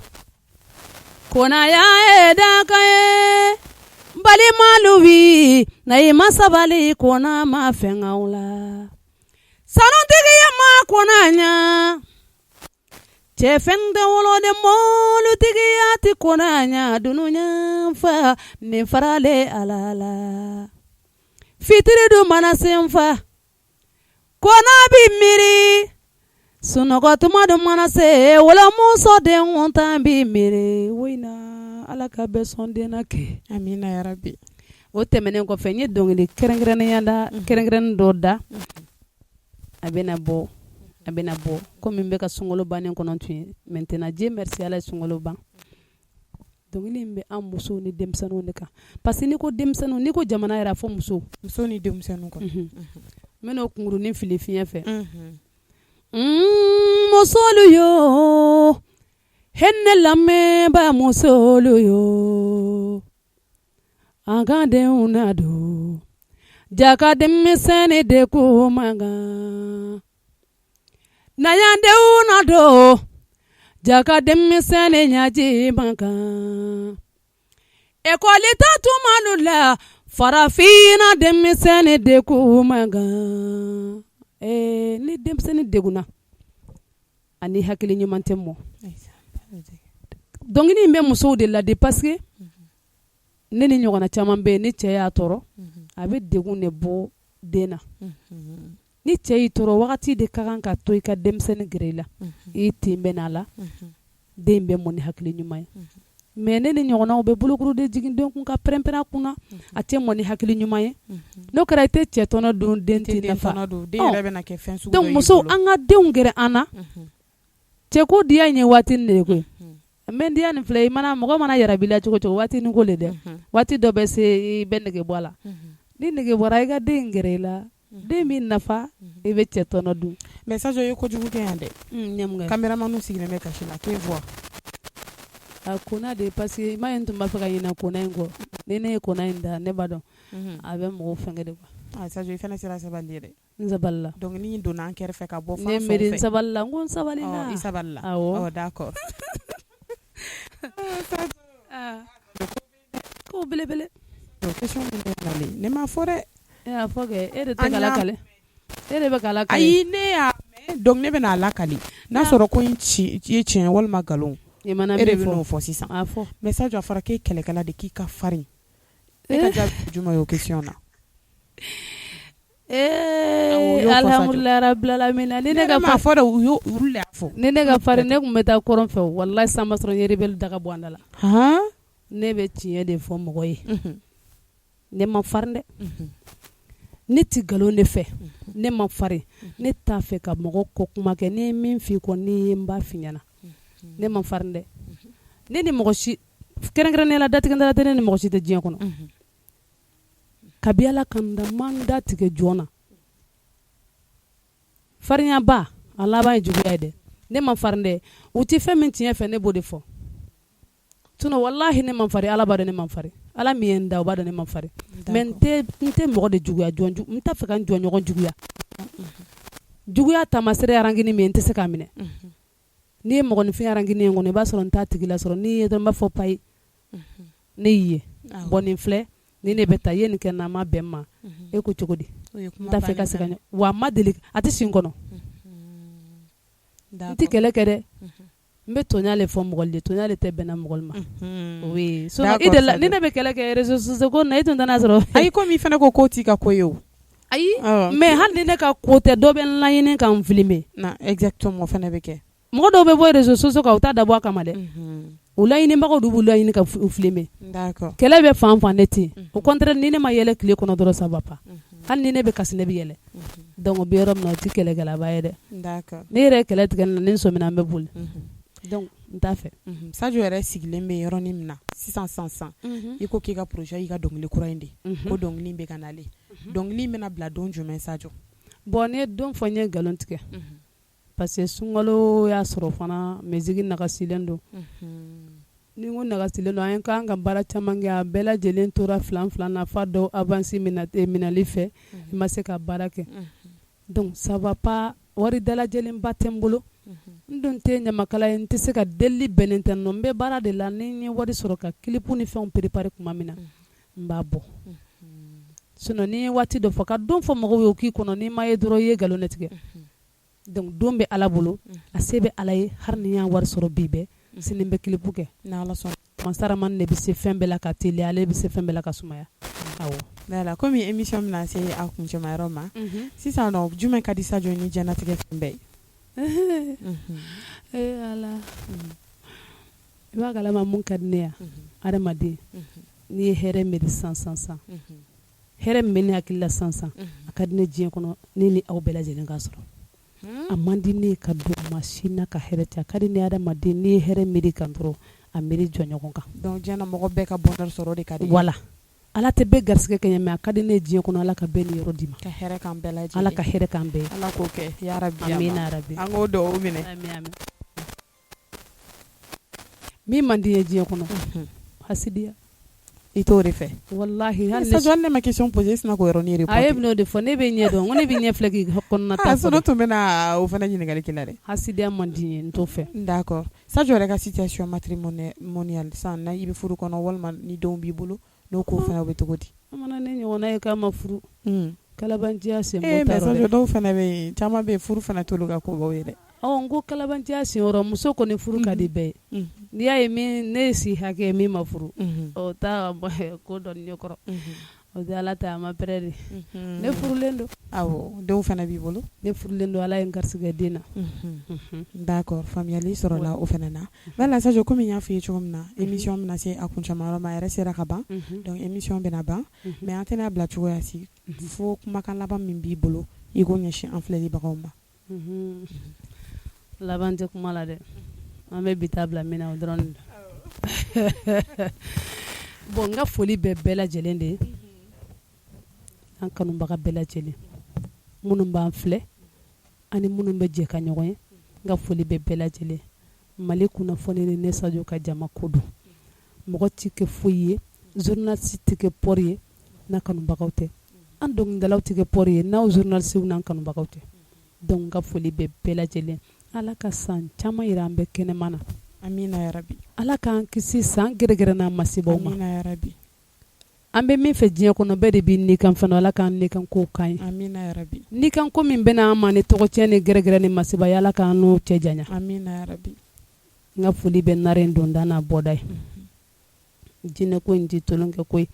kona ya edaka e bali malubi na imasabali kona ma fengaula sanontigi ya ma kona nya cɛfɛn wolo de molutigiya ti kona nya dununya fa ni farale alala fitiri du mana senfa kona bi miri sunɔgɔ tuma du mana se wala muso den wontan bi miri wina ala ka bɛ sɔn denna kɛ amina ya rabbi o tɛmɛnen kɔfɛ n ye dɔnkili kɛrɛnkɛrɛnnen dɔ da a bɛna bɔ komi n bɛ ka sunkalo bannen kɔnɔ tun ye maintenant Dieu merci ala ye sunkalo ban dɔnkili in bɛ an musow ni denmisɛnninw de kan parce que n'i ko denmisɛnninw n'i ko jamana yɛrɛ a fɔ muso ni denmisɛnninw kɔni n bɛn'o kunkurunin fili fiɲɛ fɛ musolu yo hɛnɛ lamɛnba musolu yo an ka denw na don jaka denmisɛnnin de ko man kan nayandenw na don jaka denmisɛnnin ɲaji man kan ekɔli ta tuma la farafinna denmisɛnnin de ko man kan ni denmisɛnnin degunna ani hakili ɲuman tɛ mɔ dɔnkili in bɛ musow de ladi parce que ne ni ɲɔgɔnna caman bɛ yen ni cɛ y'a tɔɔrɔ a bɛ degun de bɔ den na ni cɛ y'i tɔɔrɔ wagati de ka kan ka to i ka denmisɛnnin gɛrɛ i la i tin bɛ n'a la den bɛ mɔ ni hakili ɲuman ye mais ne ni ɲɔgɔnnaw bɛ bolokuru de jigin den kun ka pɛrɛn-pɛrɛn a kunna a tɛ mɔ ni hakili ɲuman ye n'o kɛra i tɛ cɛ tɔnɔ dun den tɛ nafa donc musow an ka denw gɛrɛ an na cɛ ko diya in ye waati nin de ye koyi mais diya nin filɛ mɔgɔ mana yɛrɛ b'i la cogo cogo waati nin ko le dɛ waati dɔ bɛ se i bɛ nege bɔ a la ni nege bɔra i ka den gɛrɛ i la den b'i nafa i bɛ cɛ tɔnɔ dun mais Sadio ye kojugu kɛ yan dɛ caméraman sigilen bɛ kasi la k'e voix a kona de parce que ma in tun b'a fɛ ka ɲinɛ kona in kɔ ni ne ye kona in da ne b'a dɔn a bɛ mɔgɔw fɛngɛ de quoi Sadio i fana sera sabali ye dɛ n sabalila donc ni donna an kɛrɛfɛ ka bɔ fan ne miiri n sabalila n ko n sabalila i sabalila awɔ d'accord ko belebele question min bɛ nalen ne m'a fɔ dɛ e y'a fɔ kɛ e de tɛ k'a lakale e de bɛ k'a lakale ayi ne y'a mɛn donc ne bɛna a lakali n'a sɔrɔ ko in ye tiɲɛ walima nkalon e de bɛ n'o fɔ sisan mais Sadio a fɔra k'e kɛlɛkɛla de k'i ka farin e ka jaabi jumɛn y'o question na alhamdulilayi rabbil alamin ni ne ka fɔ dɛ olu de y'a fɔ ni ne ka farin ne tun bɛ taa kɔrɔn fɛ wallahi san b'a sɔrɔ n ye rebelle daga bɔ an da la ne bɛ tiɲɛ de fɔ mɔgɔ ye ne ma farin dɛ ne ti nkalon de fɛ ne ma farin ne t'a fɛ ka mɔgɔ kɔ kuma kɛ ne ye min f'i kɔ n'i ye n b'a f'i ɲɛna ne ma farin dɛ ne ni mɔgɔ si kɛrɛnkɛrɛnnenya la datigɛndala tɛ ne ni mɔgɔ si tɛ diɲɛ kɔnɔ kabi Ala kan da man datigɛ joona farinyaba a laban ye juguya ye dɛ ne man farin dɛ u tɛ fɛn min tiɲɛ fɛ ne b'o de fɔ sinon wallahi ne man farin Ala b'a dɔn ne man farin Ala min ye n da o b'a dɔn ne man farin mais n tɛ mɔgɔ de juguya n t'a fɛ ka n jɔɲɔgɔn juguya juguya taamasere arangini min n tɛ se k'a minɛ n'i ye mɔgɔninfin arangini ye kɔnɔ i b'a sɔrɔ n t'a tigi la sɔrɔ n'i ye dɔrɔn n b'a fɔ payi ne y'i ye bon nin filɛ ni ne bɛ taa i ye nin kɛ n'a ma bɛn n ma e ko cogo di n t'a fɛ ka segin wa a ma deli a tɛ sin kɔnɔ n tɛ kɛlɛ kɛ dɛ n bɛ toɲale fɔ mɔgɔ le toɲale tɛ bɛnna mɔgɔ ma oui so ni ne bɛ kɛlɛ kɛ réseaux sociaux ko na e tun tɛna sɔrɔ ayi komi i fana ko k'o t'i ka ko ye o ayi mais hali ni ne ka ko tɛ dɔ bɛ n laɲini ka n filmer na exactement o fana bɛ kɛ mɔgɔ dɔw bɛ bɔ réseaux sociaux kan u t'a dabɔ a kama dɛ u laɲinibagaw de b'u laɲini ka u filmer d'accord kɛlɛ bɛ fan fan ne tɛ au contraire ni ne ma yɛlɛ tile kɔnɔ dɔrɔn ça va pas hali ni ne bɛ kasi ne bɛ yɛlɛ donc o bɛ yɔrɔ min na o tɛ kɛlɛkɛlaba ye dɛ d'accord ne yɛrɛ ye kɛlɛ tigɛ ne na ni n sɔmina an bɛ boli donc n t'a fɛ Sadio yɛrɛ sigilen bɛ yɔrɔnin min na sisan i ko k'i ka projet y'i ka dɔnkili kura in de ko dɔnkili bɛ ka nalen dɔnkili bɛna bila don jumɛn Sadio bon ne ye don fɔ n ye nkalon tigɛ parce que sunkalo y'a sɔrɔ fana musique nagasilen don ni n ko nagasilen don an kan ka baara caman kɛ a bɛɛ lajɛlen tora filan na fa dɔw avance minali fɛ i ma se ka baara kɛ donc ça va pas wari dalajɛlenba tɛ n bolo n dun tɛ ɲamakala ye n tɛ se ka deli bɛnnen tɛ n bɛ baara de la ni n ye wari sɔrɔ ka clip ni fɛnw préparer tuma min na n b'a bɔ sinon ni waati dɔ fɔ ka don fɔ mɔgɔw ye o k'i kɔnɔ n'i ma ye dɔrɔn i ye nkalon de tigɛ donc don bɛ Ala bolo a se bɛ Ala ye hari ni y'a wari sɔrɔ bi bɛɛ sini n bɛ clip kɛ ni Ala sɔnna Masaramani de bɛ se fɛn bɛɛ la ka teliya ale bɛ se fɛn bɛɛ la ka sumaya awɔ voilà comme émission bɛna se a kuncɛmayɔrɔ ma sisan nɔ jumɛn ka di Sadio ni diɲɛlatigɛ fɛn bɛɛ ye Ala i b'a kalama mun ka di ne ye adamaden n'i ye hɛrɛ miiri sisan hɛrɛ min bɛ ne hakili la sisan a ka di ne diɲɛ kɔnɔ ne ni aw bɛɛ lajɛlen ka sɔrɔ a man di ne ka don maa si na ka hɛrɛ tɛ a ka di ne adamaden n'i ye hɛrɛ miiri kan dɔrɔn a miiri jɔ ɲɔgɔn kan donc diɲɛ mɔgɔ bɛɛ ka bonheur sɔrɔ de ka di voilà Ala tɛ bɛɛ garisɛgɛ kɛ mais a ka di ne diɲɛ kɔnɔ Ala ka bɛɛ ni yɔrɔ d'i ma ka hɛrɛ k'an bɛɛ lajɛlen Ala ka hɛrɛ k'an bɛɛ Ala k'o kɛ ya rabi amina yarabi an k'o duwawu minɛ amin min man di ye diɲɛ kɔnɔ hasidiya i t'o de fɛ wallahi Sadio ne ma question poser sina ko yɔrɔni reporter a ye bɛn'o de fɔ ne bɛ ɲɛ dɔn ko ne bɛ ɲɛ filɛ k'i kɔnɔna ta fɔ tun bɛna o fana ɲininkali k'i la dɛ hasidiya man di ye n t'o fɛ d'accord Sadio yɛrɛ ka situation matrimoniale san na i bɛ furu kɔnɔ walima ni denw b'i bolo n'o ko fana bɛ cogo di a mana ne ɲɔgɔnna ye k'a ma furu kalabantiya sen bɔ t'a rɔ dɛ Sadio dɔw fana bɛ yen caman bɛ yen furu fana t'olu ka kobaw ye dɛ n ko kalabantiya sen yɔrɔ muso kɔni furu ka di bɛɛ ye n'i y'a ye ne si hakɛ ye min ma furu o t'a ko dɔn ɲɛkɔrɔ o tɛ Ala ta a ma pɛrɛ de ne furulen don awɔ denw fana b'i bolo ne furulen don Ala ye n garisɛgɛ den na d'accord faamuyali sɔrɔla o fana na voilà Sadio komi n y'a f'i ye cogo min na émission bɛna se a kuncɛmayɔrɔ ma a yɛrɛ sera ka ban donc émission bɛna ban mais an tɛna bila cogoya si fo kumakan laban min b'i bolo i k'o ɲɛsin an filɛlibagaw ma laban tɛ kuma la dɛ an bɛ bi ta bila min na o dɔrɔn de bon n ka foli bɛ bɛɛ lajɛlen de ye an kanubaga bɛɛ lajɛlen minnu b'an filɛ ani minnu bɛ jɛ ka ɲɔgɔn ye n ka foli bɛ bɛɛ lajɛlen Mali kunnafoni ni ne Sadio ka jama ko don mɔgɔ tɛ kɛ foyi ye journaliste tɛ kɛ pɔri ye n'a kanubagaw tɛ an dɔnkilidalaw tɛ kɛ pɔri ye n'aw journalistes n'an kanubagaw tɛ donc n ka foli bɛ bɛɛ lajɛlen Ala ka san caman yira an bɛ kɛnɛma na amina yarabi Ala k'an kisi san gɛrɛgɛrɛ n'a masibaw ma amina yarabi an bɛ min fɛ diɲɛ kɔnɔ bɛɛ de bɛ nikan fana Ala k'an nikan ko kan ye amina yarabi nikan ko min bɛna an ma ni tɔgɔcɛn ni gɛrɛgɛrɛ ni masiba ye Ala k'an n'o cɛ janya amina yarabi n ka foli bɛ nare donda n'a bɔda ye jinɛ ko in tɛ tolon kɛ koyi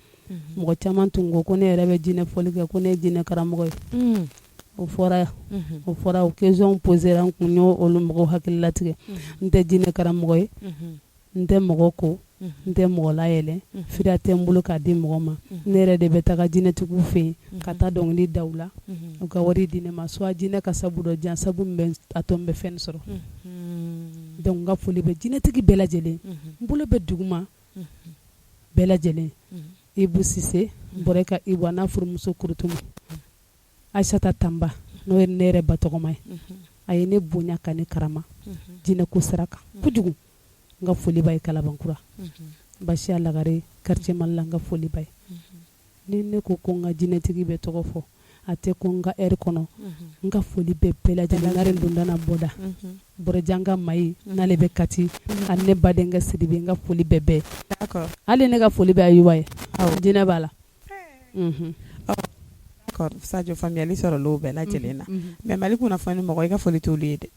mɔgɔ caman tun ko ne yɛrɛ bɛ jinɛ fɔli kɛ ko ne ye jinɛ karamɔgɔ ye o fɔra o question poser an kun y'o olu mɔgɔw hakili latigɛ n tɛ jinɛ karamɔgɔ ye n tɛ mɔgɔ ko n tɛ mɔgɔ layɛlɛ fira tɛ n bolo k'a di mɔgɔ ma ne yɛrɛ de bɛ taga jinɛtigiw fɛ yen ka taa dɔnkili da u la u ka wari di ne ma soit jinɛ ka sabu dɔ jan sabu min bɛ a to n bɛ fɛn sɔrɔ donc n ka foli bɛ jinɛtigi bɛɛ lajɛlen n bolo bɛ duguma bɛɛ lajɛlen Ibu Sise bɔra ka Ibu a n'a furumuso Kurutumu Aïssata Tamba n'o ye ne yɛrɛ ba tɔgɔma ye a ye ne bonya ka ne karama jinɛ ko sira kan kojugu n ka foli b'a ye Kalabankura Basiya Lagare quartier Mali la n ka foli b'a ye ni ne ko ko n ka jinɛtigi bɛ tɔgɔ fɔ a tɛ ko n ka heure kɔnɔ n ka foli bɛ bɛɛ lajɛlen Nare Dondana Bɔda Bɔrɛjanga Mayi n'ale bɛ Kati ani ne badenkɛ Sidibe n ka foli bɛ bɛɛ hali ne ka foli bɛ Ayuba ye jinɛ b'a la d'accord Sadio faamuyali sɔrɔla o bɛɛ lajɛlen na mais Mali kunnafoni mɔgɔ i ka foli t'olu ye dɛ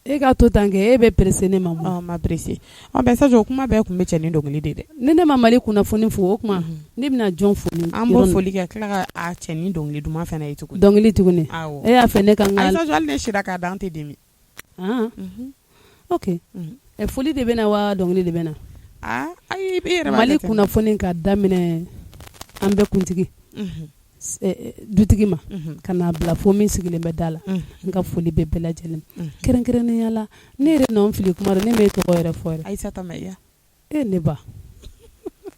e ka to tan kɛ e bɛ pressé ne ma mun ma pressé mais Sadio o kuma bɛɛ kun bɛ cɛ ni dɔnkili de dɛ ni ne ma Mali kunnafoni fo o kuma ne bɛna jɔn fo ni an b'o foli kɛ tila ka a cɛ ni dɔnkili duman fana ye tuguni dɔnkili tuguni e y'a fɛ ne ka n ka Sadio hali ne sira k'a dan tɛ dimi ok foli de bɛ na wa dɔnkili de bɛ na ayi i yɛrɛ b'a Mali kunnafoni ka daminɛ an bɛɛ kuntigi dutigi ma ka n'a bila fo min sigilen bɛ da la n ka foli bɛ bɛɛ lajɛlen kɛrɛnkɛrɛnnenya la ne yɛrɛ n'an fili kuma ne m'e tɔgɔ yɛrɛ fɔ yɛrɛ Aïssata Mayiga ne ba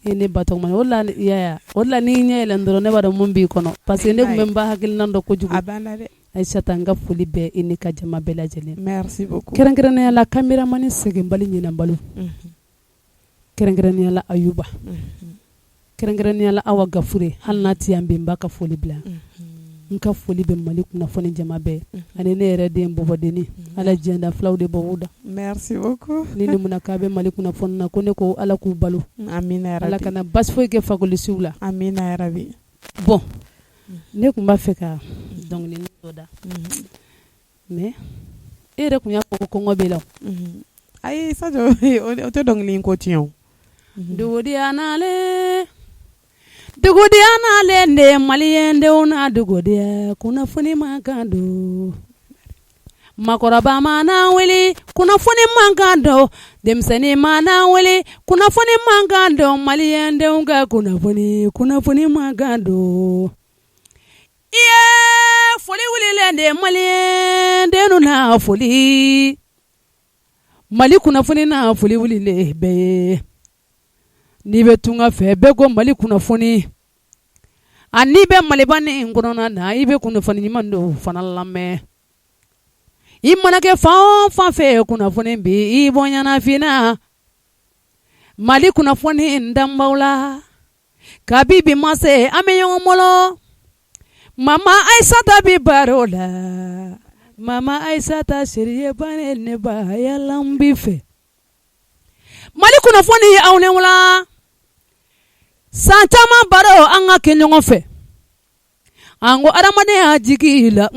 ne ba tɔgɔ o la n'i ɲɛ yɛlɛn dɔrɔn ne b'a dɔn mun b'i kɔnɔ parce que ne tun bɛ n ba hakilinan dɔn kojugu a banna dɛ Aïssata n ka foli bɛ e ni ka jama bɛɛ lajɛlen merci beaucoup kɛrɛnkɛrɛnnenya la caméraman sɛgɛnbali ɲinanbalo kɛrɛnkɛrɛnnenya la Ayuba kɛrɛnkɛrɛnnenya la Awa Gafure hali n'a tɛ yan bi n b'a ka foli bila n ka foli bɛ Mali kunnafoni jama bɛɛ ani ne yɛrɛ den Bɔbɔdenni Ala jɛnda filaw de bɔ da merci beaucoup ni mun k'a bɛ Mali kunnafoni na ko ne ko Ala k'u balo amina yarabi Ala kana basi foyi kɛ fakolisiw la amina yarabi bon ne kun b'a fɛ ka dɔnkili dɔ da mais e yɛrɛ kun y'a fɔ ko kɔngɔ b'i la ayi Sadio o tɛ dɔnkili ko tiɲɛ o dugutiya nalen de maliyɛndenw na dugutiya kunnafoni man kan don makɔrɔba mana wele kunnafoni man kan don denmisɛnnin mana wele kunnafoni man kan don maliyɛndenw ka kunnafoni man kan don foli wulilen de maliyɛndenw na foli Mali kunnafoni na foli wulilen bɛɛ ye n'i bɛ tunga fɛ bɛɛ ko Mali kunnafoni n'i bɛ Maliba ni kɔnɔna na i bɛ kunnafoni ɲuman don fana lamɛn i mana kɛ fan o fan fɛ kunnafoni bi i bɔɲanafina Mali kunnafoni danbaw la kabi bi ma se an bɛ ɲɔgɔn bolo Mama Aïssata bi baro la Mama Aïssata siriye bane ne ba yala n bi fɛ Mali kunnafoni aw ne wula san caman baro an ka kɛ ɲɔgɔn fɛ an ko adamadenya jigi la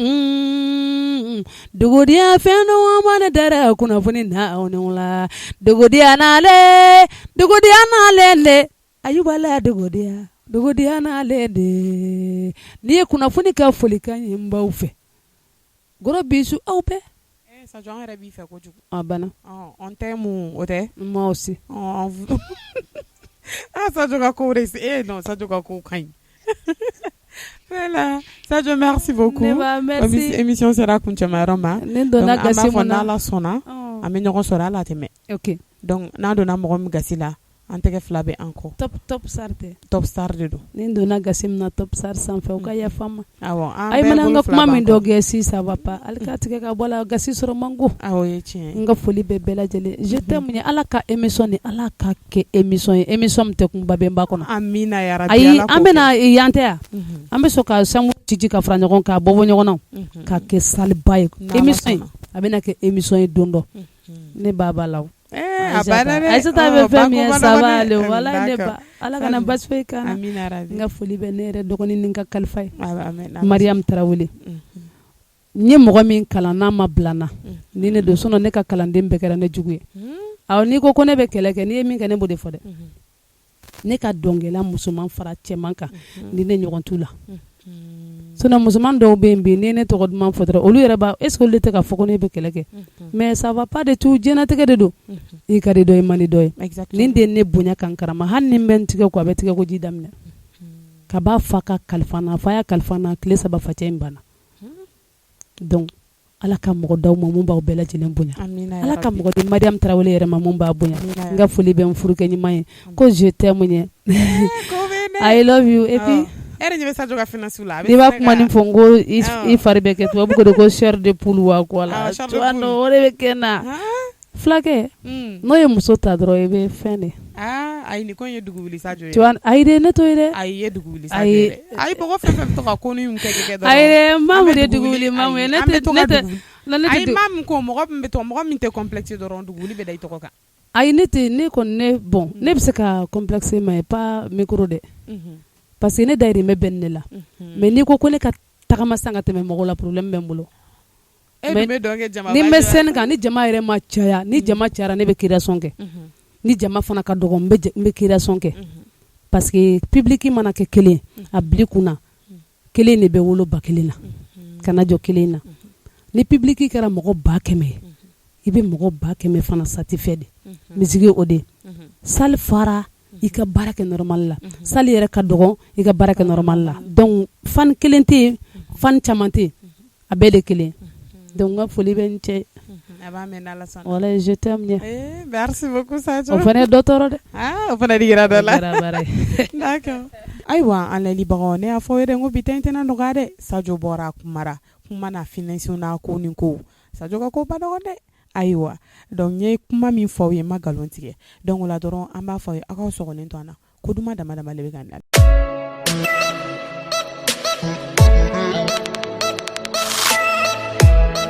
dugutiya fɛn dɔ ma ne dara kunnafoni na aw ne wula dugutiya nalen de Ayuba la dugutiya nalen de n'i ye kunnafoni ka folikan ye n baw fɛ gɔrɔ bisu aw bɛɛ Sadio an yɛrɛ b'i fɛ kojugu a banna on t'aime o tɛ moi aussi Sadio ka ko non Sadio ka ko kaɲi voilà Sadio merci beaucoup merci émission sera kuncɛmayɔrɔ ma ne donna gasi mun na n'Ala sɔnna an bɛ ɲɔgɔn sɔrɔ ala tɛmɛ ok donc n'an donna mɔgɔ min gasi la an tɛgɛ fila bɛ an kɔ top star tɛ top star de don ni donna gasi min na top star sanfɛ o ka yafa n ma awɔ ayi mana n ka kuma min dɔ kɛ si ça va pas ale ka tigɛ ka bɔ la gasi sɔrɔ man go awɔ ye tiɲɛ n ka foli bɛ bɛɛ lajɛlen je t'aime ye ala ka émission ni ala ka kɛ émission ye émission min tɛ kunba bɛ n ba kɔnɔ amina yarabi ayi an bɛna yan tɛ yan an bɛ sɔn ka sango ci ka fara ɲɔgɔn kan bɔ ɲɔgɔn na ka kɛ saliba ye émission a bɛna kɛ émission ye don dɔ ne ba b'a la Aïssata bɛ fɛn min ye ça va aller wala ne ba ala kana basi foyi k'an na n ka foli bɛ ne yɛrɛ dɔgɔnin ni n ka kalifa ye Mariam Tarawele n ye mɔgɔ min kalan n'a ma bila n na ni ne don sinon ne ka kalanden bɛɛ kɛra ne jugu ye awɔ n'i ko ne bɛ kɛlɛ kɛ n'i ye min kɛ ne b'o de fɔ dɛ ne ka dɔnkɛla musoman fara cɛman kan ni ne ɲɔgɔn t'u la sinon musoman dɔw bɛ yen bi ni ne tɔgɔ duman fɔ dɔrɔn olu yɛrɛ b'a est ce que olu tɛ ka fɔ ko ne bɛ kɛlɛ kɛ mais ça va pas de tout diɲɛlatigɛ de don i ka di dɔ ye man di dɔ ye nin de ne bonya kan karama hali ni n bɛ n tigɛ ko a bɛ tigɛ ko ji daminɛ ka b'a fa ka kalifa n na fa y'a kalifa n na tile 3 facɛ in banna donc ala ka mɔgɔ daw ma mun b'aw bɛɛ lajɛlen bonya ala ka mɔgɔ di Mariam Tarawele yɛrɛ ma mun b'a bonya n ka foli bɛ n furukɛ ɲuman ye ko je t'aime ɲɛ I love you et puis ere ɲɛ bɛ Sadio ka finesse la n'i b'a kuma nin fɔ n ko i fari bɛ kɛ tubabu ko de ko chair de poule wa quoi la o de bɛ kɛ n na fulakɛ n'o ye muso ta dɔrɔn i bɛ fɛn de ayi ni ko in ye dugu wuli Sadio ye ayi de ne to ye dɛ ayi ye dugu wuli Sadio ye ayi bɔgɔ fɛn fɛn bɛ to ka ko ni kɛ dɔrɔn ayi dɛ mamu de dugu wuli mamu ye ne tɛ ayi mamu ko mɔgɔ min tɛ complexe dɔrɔn dugu wuli bɛ da i tɔgɔ kan ayi ne kɔni ne bon ne bɛ se ka complexe mais pas micro dɛ parce que ne dayirimɛ bɛ ne la mais n'i ko ne ka tagama san ka tɛmɛ mɔgɔw la problème bɛ n bolo ni n bɛ scène kan ni jama yɛrɛ ma caya ni jama cayara ne bɛ création kɛ ni jama fana ka dɔgɔ n bɛ création kɛ parce que public mana kɛ kelen a bili kunna kelen de bɛ wolo ba kelen na kana jɔ kelen na ni public kɛra mɔgɔ 100,000 i bɛ mɔgɔ 100,000 fana satisfait de musique o de salle fara i ka baara kɛ normal la salle yɛrɛ ka dɔgɔ i ka baara kɛ normal la donc fan kelen tɛ yen fan caman tɛ yen a bɛɛ de kelen donc n ka foli bɛ n cɛ a b'a mɛn n'Ala sɔnna wala je t'aime ɲɛ merci beaucoup Sadio o fana ye dɔ tɔɔrɔ dɛ o fana digira dɔ la d'accord ayiwa an lamɛnbagaw ne y'a fɔ aw ye dɛ n ko bi ta in tɛna nɔgɔya dɛ Sadio bɔra kuma na finesse n'a ko ni ko Sadio ka ko ba dɔgɔ dɛ ayiwa donc n ye kuma min fɔ aw ye n ma nkalon tigɛ donc o la dɔrɔn an b'a fɔ aw ye aw k'aw sɔgɔlen to an na ko duman dama dama de bɛ ka na